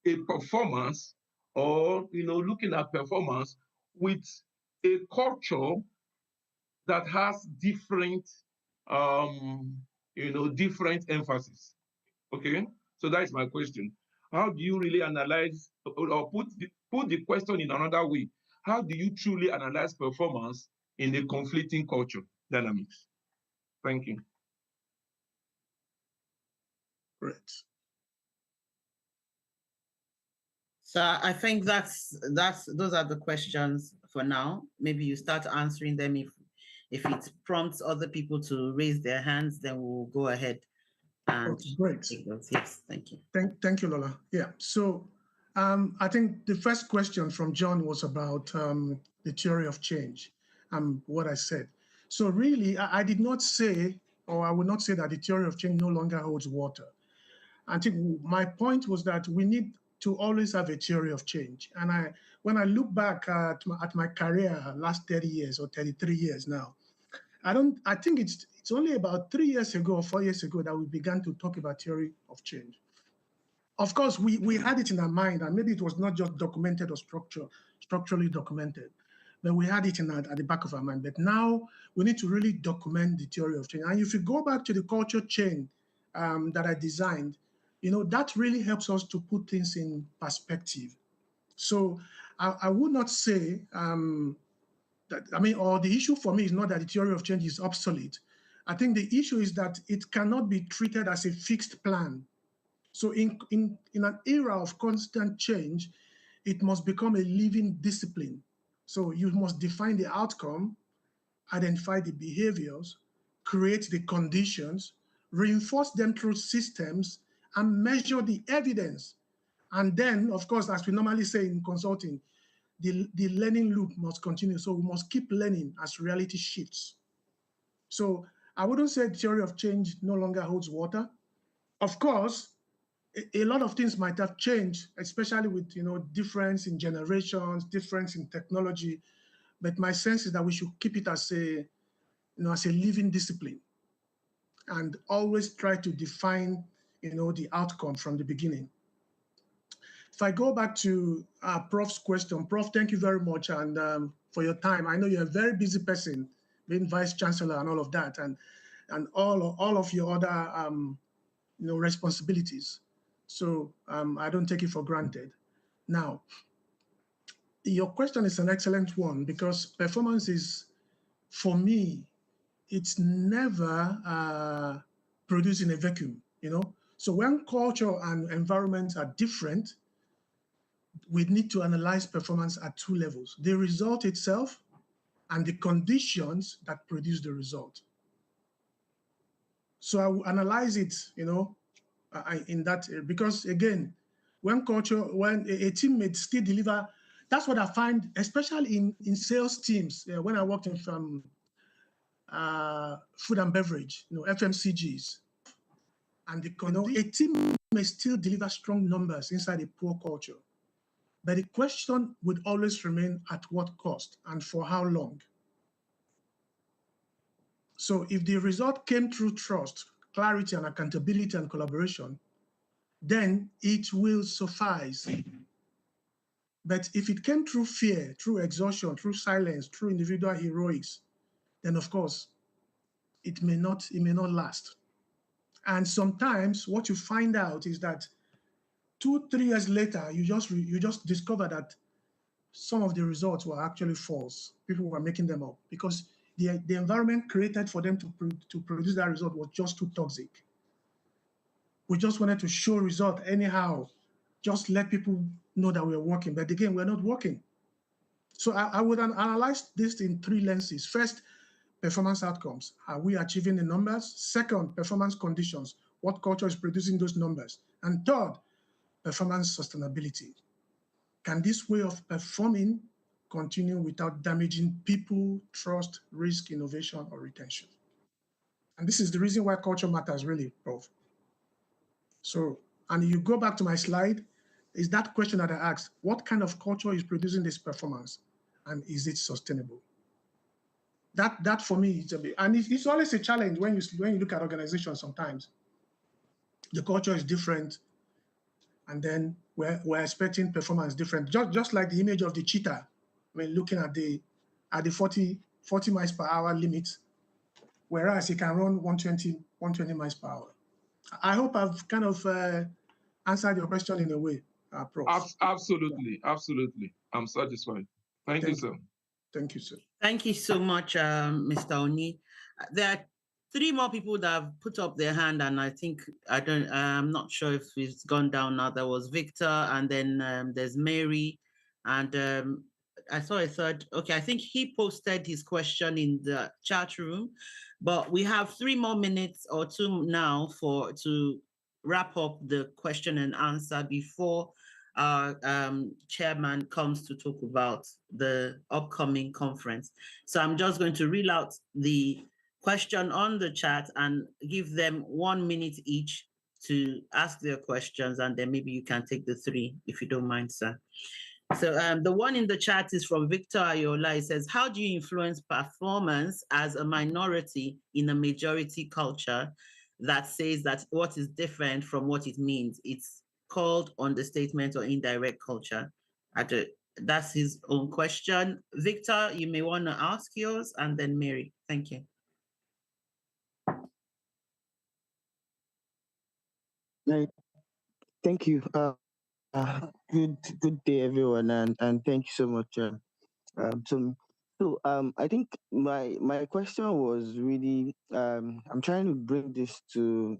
a performance or, looking at performance with a culture that has different, different emphasis? Okay, so that is my question. How do you really analyze, or put the question in another way? How do you truly analyze performance in a conflicting culture dynamics? Thank you. Great. So I think those are the questions for now. Maybe you start answering them. If it prompts other people to raise their hands, then we'll go ahead. Great. Yes, thank you. Thank you, Lola. Yeah. So I think the first question from John was about the theory of change and what I said. So really, I did not say, or I would not say that the theory of change no longer holds water. I think my point was that we need to always have a theory of change. And when I look back at my career, last 30 years or 33 years now, I think it's only about 3 years ago or 4 years ago that we began to talk about theory of change. Of course, we had it in our mind, and maybe it was not just documented or structurally documented, but we had it at the back of our mind. But now we need to really document the theory of change. And if you go back to the culture chain that I designed, that really helps us to put things in perspective. So I would not say or the issue for me is not that the theory of change is obsolete. I think the issue is that it cannot be treated as a fixed plan. So in an era of constant change, it must become a living discipline. So you must define the outcome, identify the behaviors, create the conditions, reinforce them through systems, and measure the evidence. And then, of course, as we normally say in consulting, the learning loop must continue. So we must keep learning as reality shifts. So I wouldn't say theory of change no longer holds water. Of course, a lot of things might have changed, especially with difference in generations, difference in technology. But my sense is that we should keep it as a living discipline, and always try to define the outcome from the beginning. If I go back to Prof's question, Prof, thank you very much and for your time. I know you're a very busy person, being Vice Chancellor and all of that, and all of your other responsibilities. So I don't take it for granted. Now, your question is an excellent one because performance is, for me, it's never produced in a vacuum, So when culture and environments are different, we need to analyze performance at two levels: the result itself and the conditions that produce the result. So I will analyze it, in that, because again, when a team may still deliver, that's what I find, especially in sales teams. When I worked in food and beverage, FMCGs, and a team may still deliver strong numbers inside a poor culture. But the question would always remain, at what cost and for how long? So if the result came through trust, clarity, and accountability and collaboration, then it will suffice. But if it came through fear, through exhaustion, through silence, through individual heroics, then of course it may not last. And sometimes what you find out is that 2-3 years later, you just discover that some of the results were actually false. People were making them up because the environment created for them to produce that result was just too toxic. We just wanted to show result anyhow, just let people know that we're working. But again, we're not working. So I would analyze this in 3 lenses. First, performance outcomes. Are we achieving the numbers? Second, performance conditions. What culture is producing those numbers? And third, performance sustainability. Can this way of performing continue without damaging people, trust, risk, innovation, or retention? And this is the reason why culture matters really, Prof. So, and you go back to my slide, is that question that I asked, what kind of culture is producing this performance? And is it sustainable? That for me is a bit, and it's always a challenge when you look at organizations sometimes. The culture is different, and then we're expecting performance different. Just like the image of the cheetah, when looking at the 40 miles per hour limit, whereas it can run 120 miles per hour. I hope I've kind of answered your question in a way, Prof. Absolutely, absolutely. I'm satisfied. Thank you, sir. Thank you, sir. Thank you so much, Mr. Oni. There are 3 more people that have put up their hand, and I think I'm not sure if it's gone down now. There was Victor, and then there's Mary, and I saw a third. Okay, I think he posted his question in the chat room, but we have 3 more minutes or 2 now to wrap up the question and answer before our chairman comes to talk about the upcoming conference. So I'm just going to read out the question on the chat and give them 1 minute each to ask their questions, and then maybe you can take the 3 if you don't mind, sir. So the one in the chat is from Victor Ayola. He says, how do you influence performance as a minority in a majority culture that says that what is different from what it means? It's called understatement or indirect culture. That's his own question. Victor, you may want to ask yours, and then Mary. Thank you. Thank you. Good day, everyone, and thank you so much. I think my question was really I'm trying to bring this to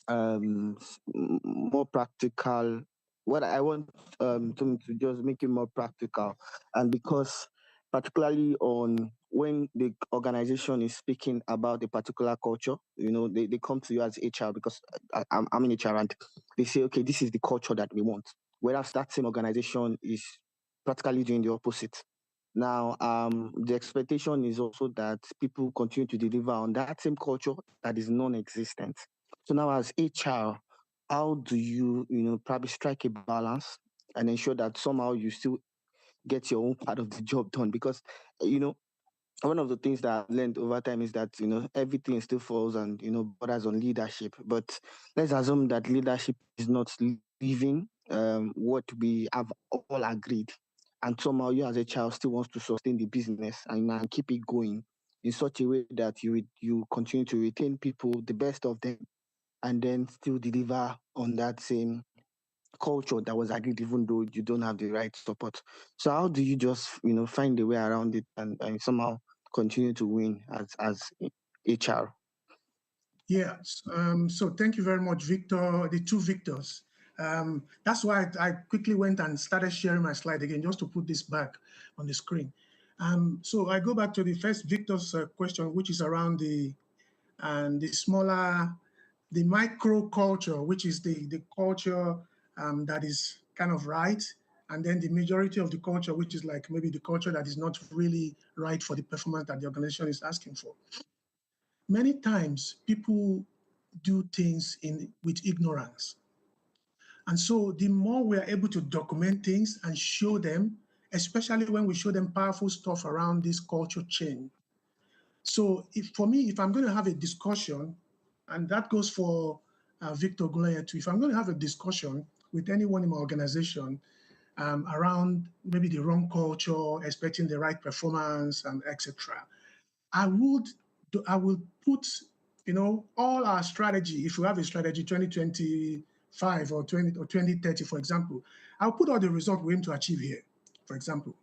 more practical. What I want to just make it more practical, and because particularly on when the organization is speaking about a particular culture, they come to you as HR, because I'm in HR, and they say, okay, this is the culture that we want. Whereas that same organization is practically doing the opposite. Now, the expectation is also that people continue to deliver on that same culture that is non-existent. So now, as HR, how do you, probably strike a balance and ensure that somehow you still get your own part of the job done? Because, one of the things that I've learned over time is that, everything still falls and, borders on leadership. But let's assume that leadership is not living what we have all agreed. And somehow you as a child still wants to sustain the business and keep it going in such a way that you continue to retain people, the best of them, and then still deliver on that same culture that was agreed, even though you don't have the right support. So how do you just find a way around it and somehow continue to win as HR? Yeah. So thank you very much, Victor. The 2 Victors. That's why I quickly went and started sharing my slide again, just to put this back on the screen. So I go back to the first Victor's question, which is around the micro culture, which is the culture that is kind of right, and then the majority of the culture, which is like maybe the culture that is not really right for the performance that the organization is asking for. Many times people do things with ignorance. And so the more we are able to document things and show them, especially when we show them powerful stuff around this culture change, So for me, if I'm going to have a discussion, and that goes for Victor Gulaya too, if I'm going to have a discussion with anyone in my organization around maybe the wrong culture, expecting the right performance, and etc., I will put, all our strategy. If we have a strategy 2025 or 2030, for example, I'll put all the results we aim to achieve here, for example,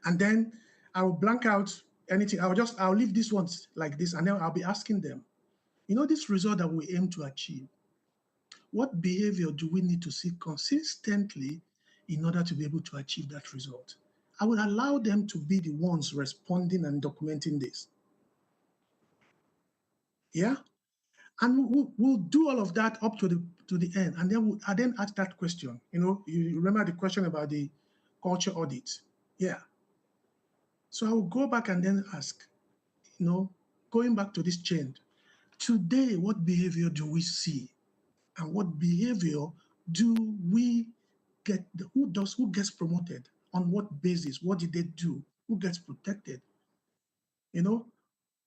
and then I will blank out anything. I'll leave these ones like this, and then I'll be asking them, this result that we aim to achieve, what behavior do we need to see consistently in order to be able to achieve that result? I will allow them to be the ones responding and documenting this. Yeah, and we'll do all of that up to the end, and then I then ask that question. You remember the question about the culture audit? Yeah. So I will go back and then ask, going back to this chain, today, what behavior do we see? And what behavior do we get? Who gets promoted? On what basis? What did they do? Who gets protected?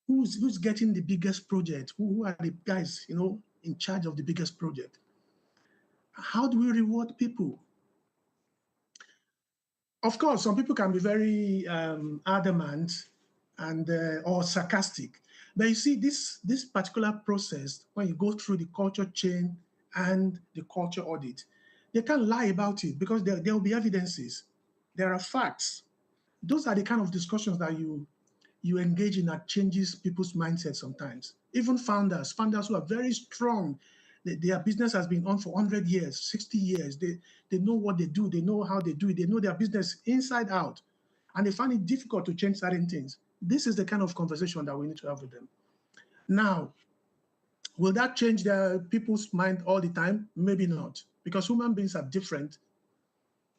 Who's getting the biggest project? Who are the guys, in charge of the biggest project? How do we reward people? Of course, some people can be very adamant and or sarcastic. But you see, this particular process, when you go through the culture chain and the culture audit, they can't lie about it because there will be evidences. There are facts. Those are the kind of discussions that you engage in that changes people's mindset sometimes. Even founders who are very strong, their business has been on for 100 years, 60 years. They know what they do. They know how they do it. They know their business inside out. And they find it difficult to change certain things. This is the kind of conversation that we need to have with them. Now, will that change people's mind all the time? Maybe not, because human beings are different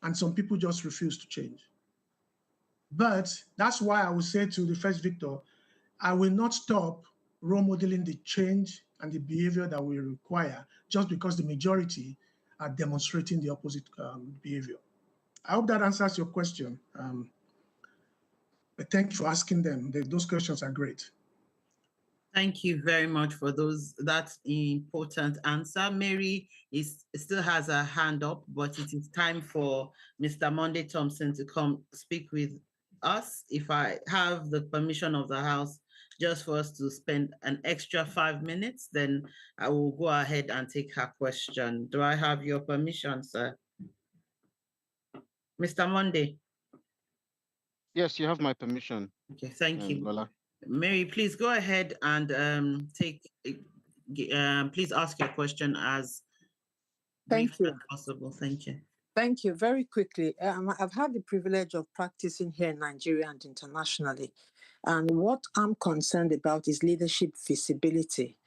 and some people just refuse to change. But that's why I would say to the first Victor, I will not stop role modeling the change and the behavior that we require just because the majority are demonstrating the opposite behavior. I hope that answers your question. But thank you for asking them. Those questions are great. Thank you very much for that important answer. Mary still has her hand up, but it is time for Mr. Monday Thompson to come speak with us. If I have the permission of the House just for us to spend an extra 5 minutes, then I will go ahead and take her question. Do I have your permission, sir? Mr. Monday. Yes, you have my permission. Okay, thank you. Lola. Mary, please go ahead and please ask your question as briefly as possible. Thank you. Thank you. Very quickly, I've had the privilege of practicing here in Nigeria and internationally. And what I'm concerned about is leadership visibility.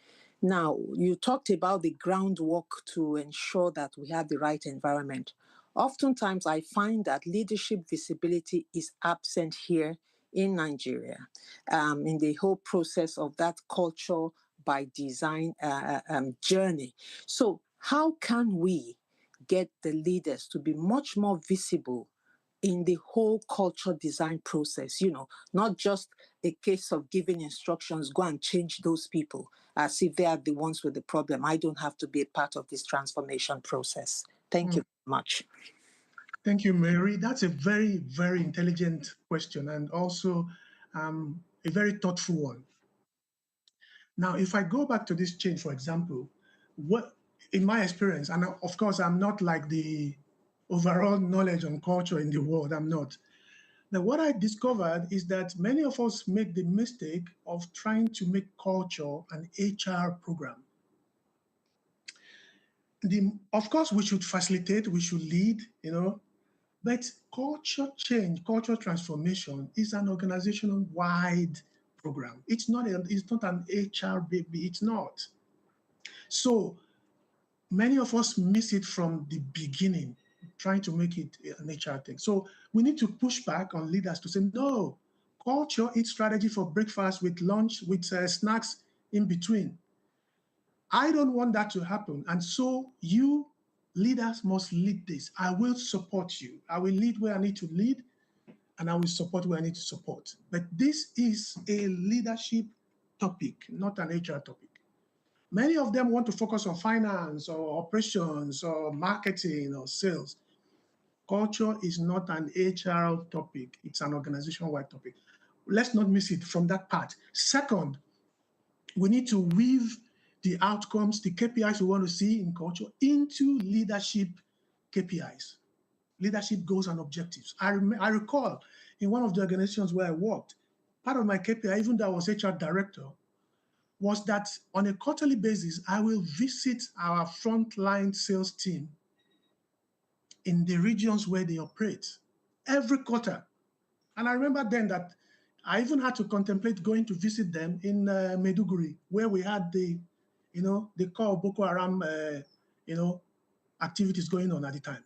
Now, you talked about the groundwork to ensure that we have the right environment. Oftentimes, I find that leadership visibility is absent here in Nigeria, in the whole process of that culture by design journey. So how can we get the leaders to be much more visible in the whole culture design process, not just a case of giving instructions, go and change those people as if they are the ones with the problem. I don't have to be a part of this transformation process. Thank you very much. Thank you, Mary. That's a very, very intelligent question and also a very thoughtful one. Now, if I go back to this change, for example, what in my experience, and of course, I'm not like the overall knowledge on culture in the world, I'm not. Now, what I discovered is that many of us make the mistake of trying to make culture an HR program. Of course, we should facilitate, we should lead, but culture change, culture transformation is an organizational-wide program. It's not an HR baby, it's not. So many of us miss it from the beginning, trying to make it an HR thing. So we need to push back on leaders to say, no, culture, eat strategy for breakfast with lunch, with snacks in between. I don't want that to happen. And so you leaders must lead this. I will support you. I will lead where I need to lead. and I will support where I need to support. But this is a leadership topic, not an HR topic. Many of them want to focus on finance or operations or marketing or sales. Culture is not an HR topic, it's an organization-wide topic. Let's not miss it from that part. Second, we need to weave the outcomes, the KPIs we want to see in culture into leadership KPIs, leadership goals and objectives. I recall in one of the organizations where I worked, part of my KPI, even though I was HR director, was that on a quarterly basis, I will visit our frontline sales team in the regions where they operate every quarter. And I remember then that I even had to contemplate going to visit them in Maiduguri, where we had the core Boko Haram, activities going on at the time.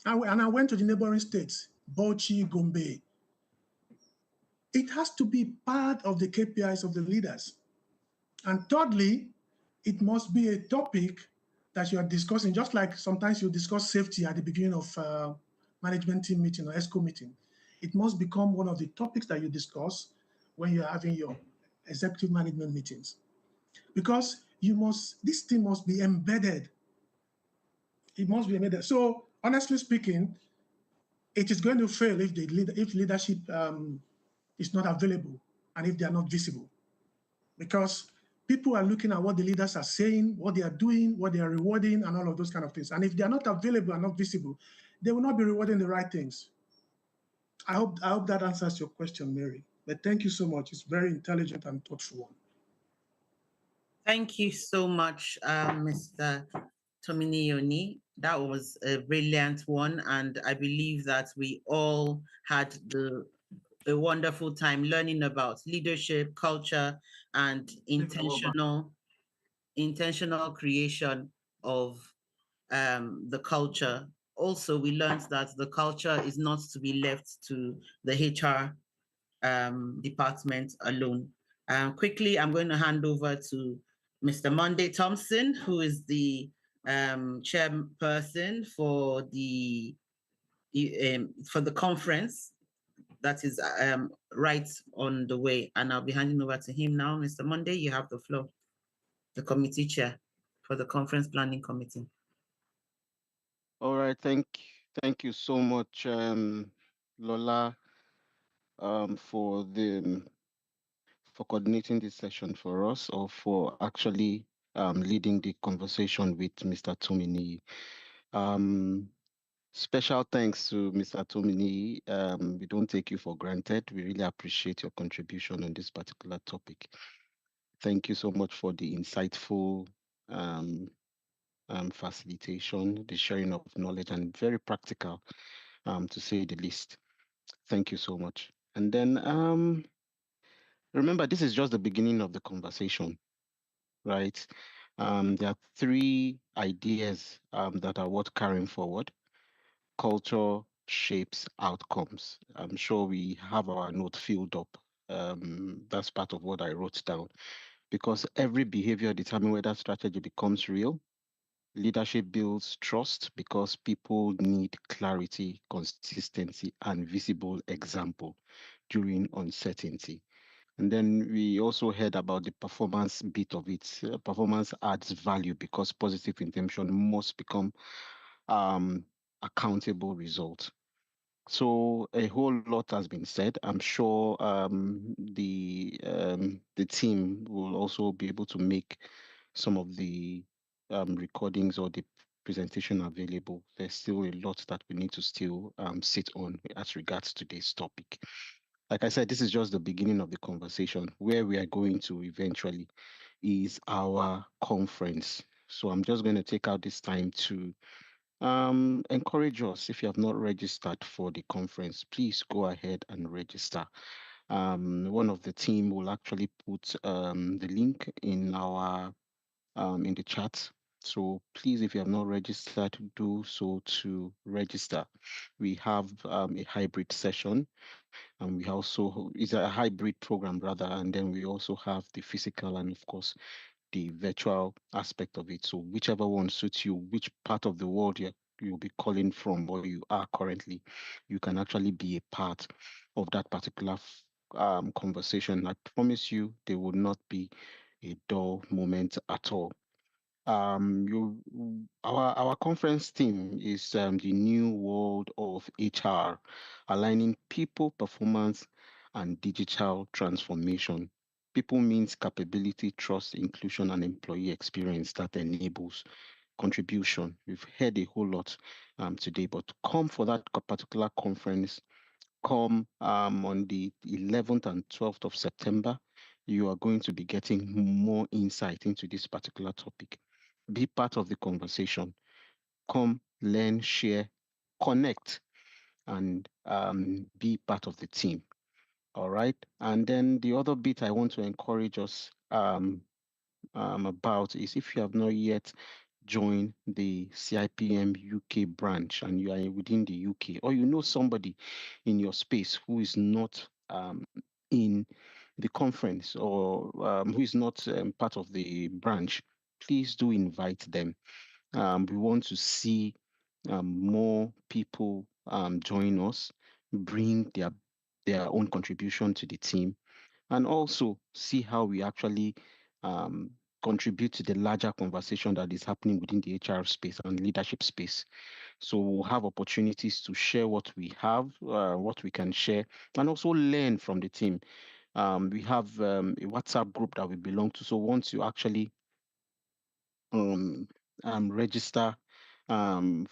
And I went to the neighboring states, Bauchi, Gombe. It has to be part of the KPIs of the leaders. And thirdly, it must be a topic that you are discussing, just like sometimes you discuss safety at the beginning of management team meeting or ESCO meeting. It must become one of the topics that you discuss when you're having your executive management meetings. Because this thing must be embedded. It must be embedded. So honestly speaking, it is going to fail if leadership is not available and if they are not visible. Because people are looking at what the leaders are saying, what they are doing, what they are rewarding, and all of those kind of things. And if they are not available and not visible, they will not be rewarding the right things. I hope that answers your question, Mary. But thank you so much. It's very intelligent and thoughtful one. Thank you so much, Mr. Tomini. That was a brilliant one, and I believe that we all had a wonderful time learning about leadership, culture, and intentional creation of the culture. Also, we learned that the culture is not to be left to the HR department alone. Quickly, I'm going to hand over to Mr. Monday Thompson, who is the chairperson for the conference that is right on the way. And I'll be handing over to him now. Mr. Monday, you have the floor, the committee chair for the conference planning committee. All right, thank you so much, Lola, for coordinating this session for us, or for actually leading the conversation with Mr. Tomini. Special thanks to Mr. Tomini. We don't take you for granted. We really appreciate your contribution on this particular topic. Thank you so much for the insightful facilitation, the sharing of knowledge, and very practical, to say the least. Thank you so much. And then remember, this is just the beginning of the conversation, right? There are three ideas that are worth carrying forward. Culture shapes outcomes. I'm sure we have our note filled up. That's part of what I wrote down. Because every behavior determines whether strategy becomes real. Leadership builds trust because people need clarity, consistency, and visible example during uncertainty. And then we also heard about the performance bit of it. Performance adds value because positive intention must become accountable result. So a whole lot has been said. I'm sure the team will also be able to make some of the recordings or the presentation available. There's still a lot that we need to still sit on as regards to this topic. Like I said, this is just the beginning of the conversation. Where we are going to eventually is our conference. So I'm just going to take out this time to encourage us. If you have not registered for the conference, please go ahead and register. One of the team will actually put the link in our in the chat. So please, if you have not registered, do so to register. We have a hybrid session, and we also, it's a hybrid program rather, and then we also have the physical and of course the virtual aspect of it. So whichever one suits you, which part of the world you're you'll be calling from or you are currently, you can actually be a part of that particular conversation. I promise you, there will not be a dull moment at all. Our conference theme is the new world of HR, aligning people, performance, and digital transformation. People means capability, trust, inclusion, and employee experience that enables contribution. We've heard a whole lot today, but come for that particular conference. Come on the 11th and 12th of September. You are going to be getting more insight into this particular topic. Be part of the conversation. Come, learn, share, connect, and be part of the team. All right. And then the other bit I want to encourage us about is if you have not yet joined the CIPM UK branch and you are within the UK, or you know somebody in your space who is not in the conference or who is not part of the branch, please do invite them. We want to see more people join us, bring their own contribution to the team, and also see how we actually um, contribute to the larger conversation that is happening within the HR space and leadership space. So we'll have opportunities to share what we have, what we can share, and also learn from the team. We have a WhatsApp group that we belong to. So once you actually um, register to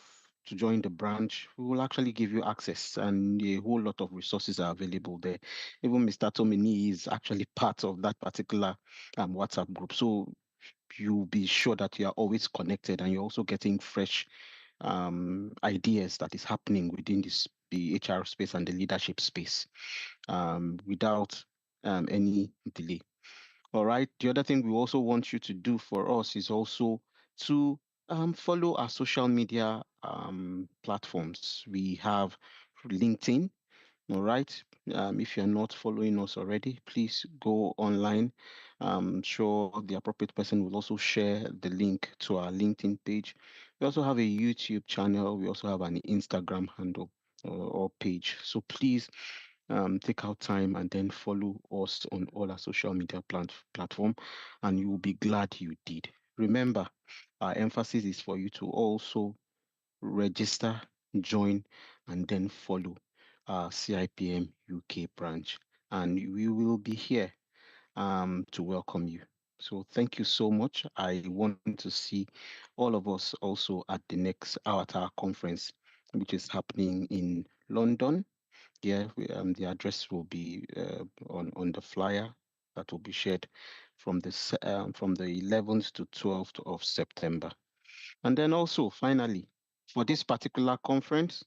join the branch, we will actually give you access, and a whole lot of resources are available there. Even Mr. Tomini is actually part of that particular WhatsApp group. So you'll be sure that you are always connected and you're also getting fresh ideas that is happening within the HR space and the leadership space without any delay. All right. The other thing we also want you to do for us is also to follow our social media platforms. We have LinkedIn. All right. If you're not following us already, please go online. I'm sure the appropriate person will also share the link to our LinkedIn page. We also have a YouTube channel. We also have an Instagram handle or page. So please take out time and then follow us on all our social media platform, and you will be glad you did. Remember, our emphasis is for you to also register, join, and then follow our CIPM UK branch, and we will be here to welcome you. So thank you so much. I want to see all of us also at the next Avatar conference, which is happening in London. Yeah, the address will be on the flyer that will be shared from the 11th to 12th of September. And then also, finally, for this particular conference,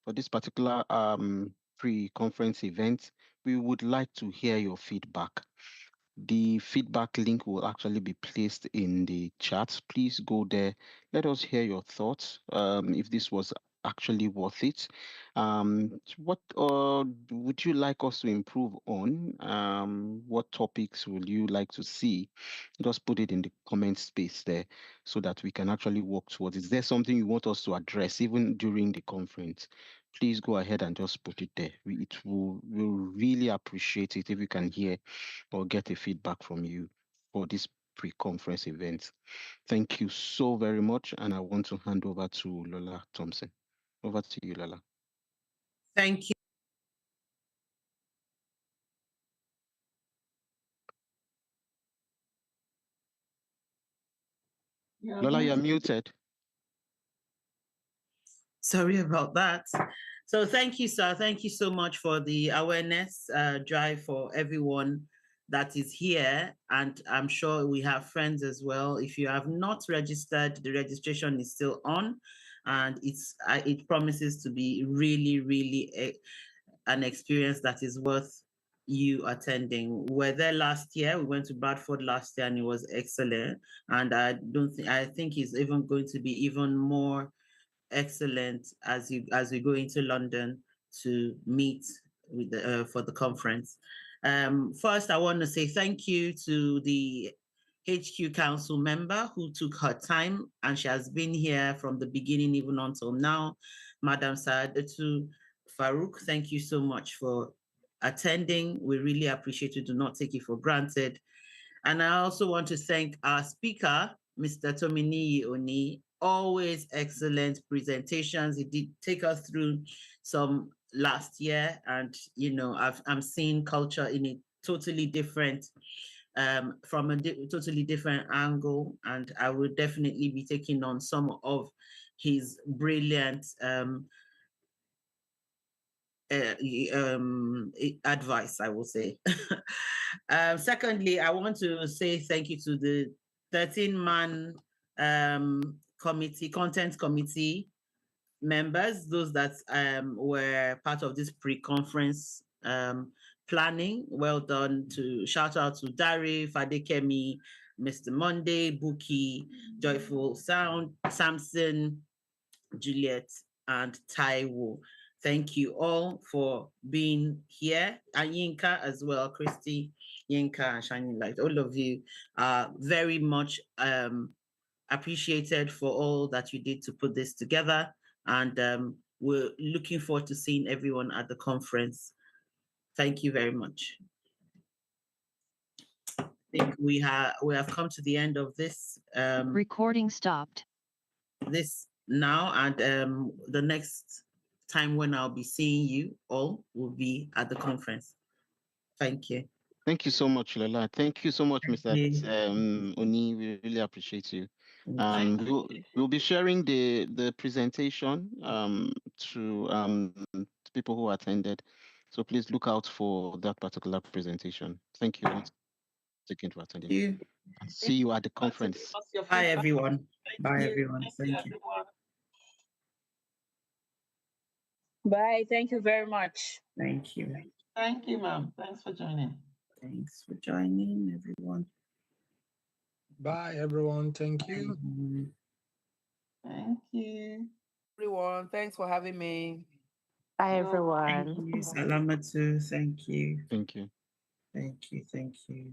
for this particular pre-conference event, we would like to hear your feedback. The feedback link will actually be placed in the chat. Please go there. Let us hear your thoughts. If this was actually worth it. What would you like us to improve on? What topics would you like to see? Just put it in the comment space there so that we can actually work towards it. Is there something you want us to address even during the conference? Please go ahead and just put it there. We'll really appreciate it if we can hear or get a feedback from you for this pre-conference event. Thank you so very much. And I want to hand over to Lola Thompson. Over to you, Lola. Thank you. Lola, you're muted. Sorry about that. So thank you, sir. Thank you so much for the awareness drive for everyone that is here. And I'm sure we have friends as well. If you have not registered, the registration is still on. And it promises to be really, really an experience that is worth you attending. We were there last year. We went to Bradford last year and it was excellent. And I think it's even going to be even more excellent as we go into London to meet with for the conference. First, I want to say thank you to the HQ Council member who took her time, and she has been here from the beginning even until now, Madam Saadatu Farouk. Thank you so much for attending. We really appreciate it. Do not take it for granted. And I also want to thank our speaker, Mr. Tomini Oni. Always excellent presentations. He did take us through some last year, and I'm seeing culture in a totally different, from a totally different angle, and I will definitely be taking on some of his brilliant advice, I will say. Secondly, I want to say thank you to the 13-man committee, content committee members, those that were part of this pre-conference planning. Well done. To shout out to Dari, Fadekemi, Mr. Monday, Buki, Joyful Sound, Samson, Juliet, and Taiwo. Thank you all for being here. And Yinka as well, Christy, Yinka, and Shining Light. All of you are very much appreciated for all that you did to put this together. And we're looking forward to seeing everyone at the conference. Thank you very much. I think we have come to the end of this. Recording stopped. This now, and the next time when I'll be seeing you all will be at the conference. Thank you. Thank you so much, Lola. Thank you so much, Mr. Oni. We really appreciate you. We'll be sharing the presentation to people who attended. So please look out for that particular presentation. Thank you once again for attending. And see you at the conference. Bye, everyone. Bye, everyone. Thank you. Bye. Thank you very much. Thank you. Thank you, ma'am. Thanks for joining. Thanks for joining, everyone. Bye, everyone. Thank you. Thank you. Everyone, thanks for having me. Bye, everyone. Thank you, Salamatu. Thank you. Thank you. Thank you. Thank you.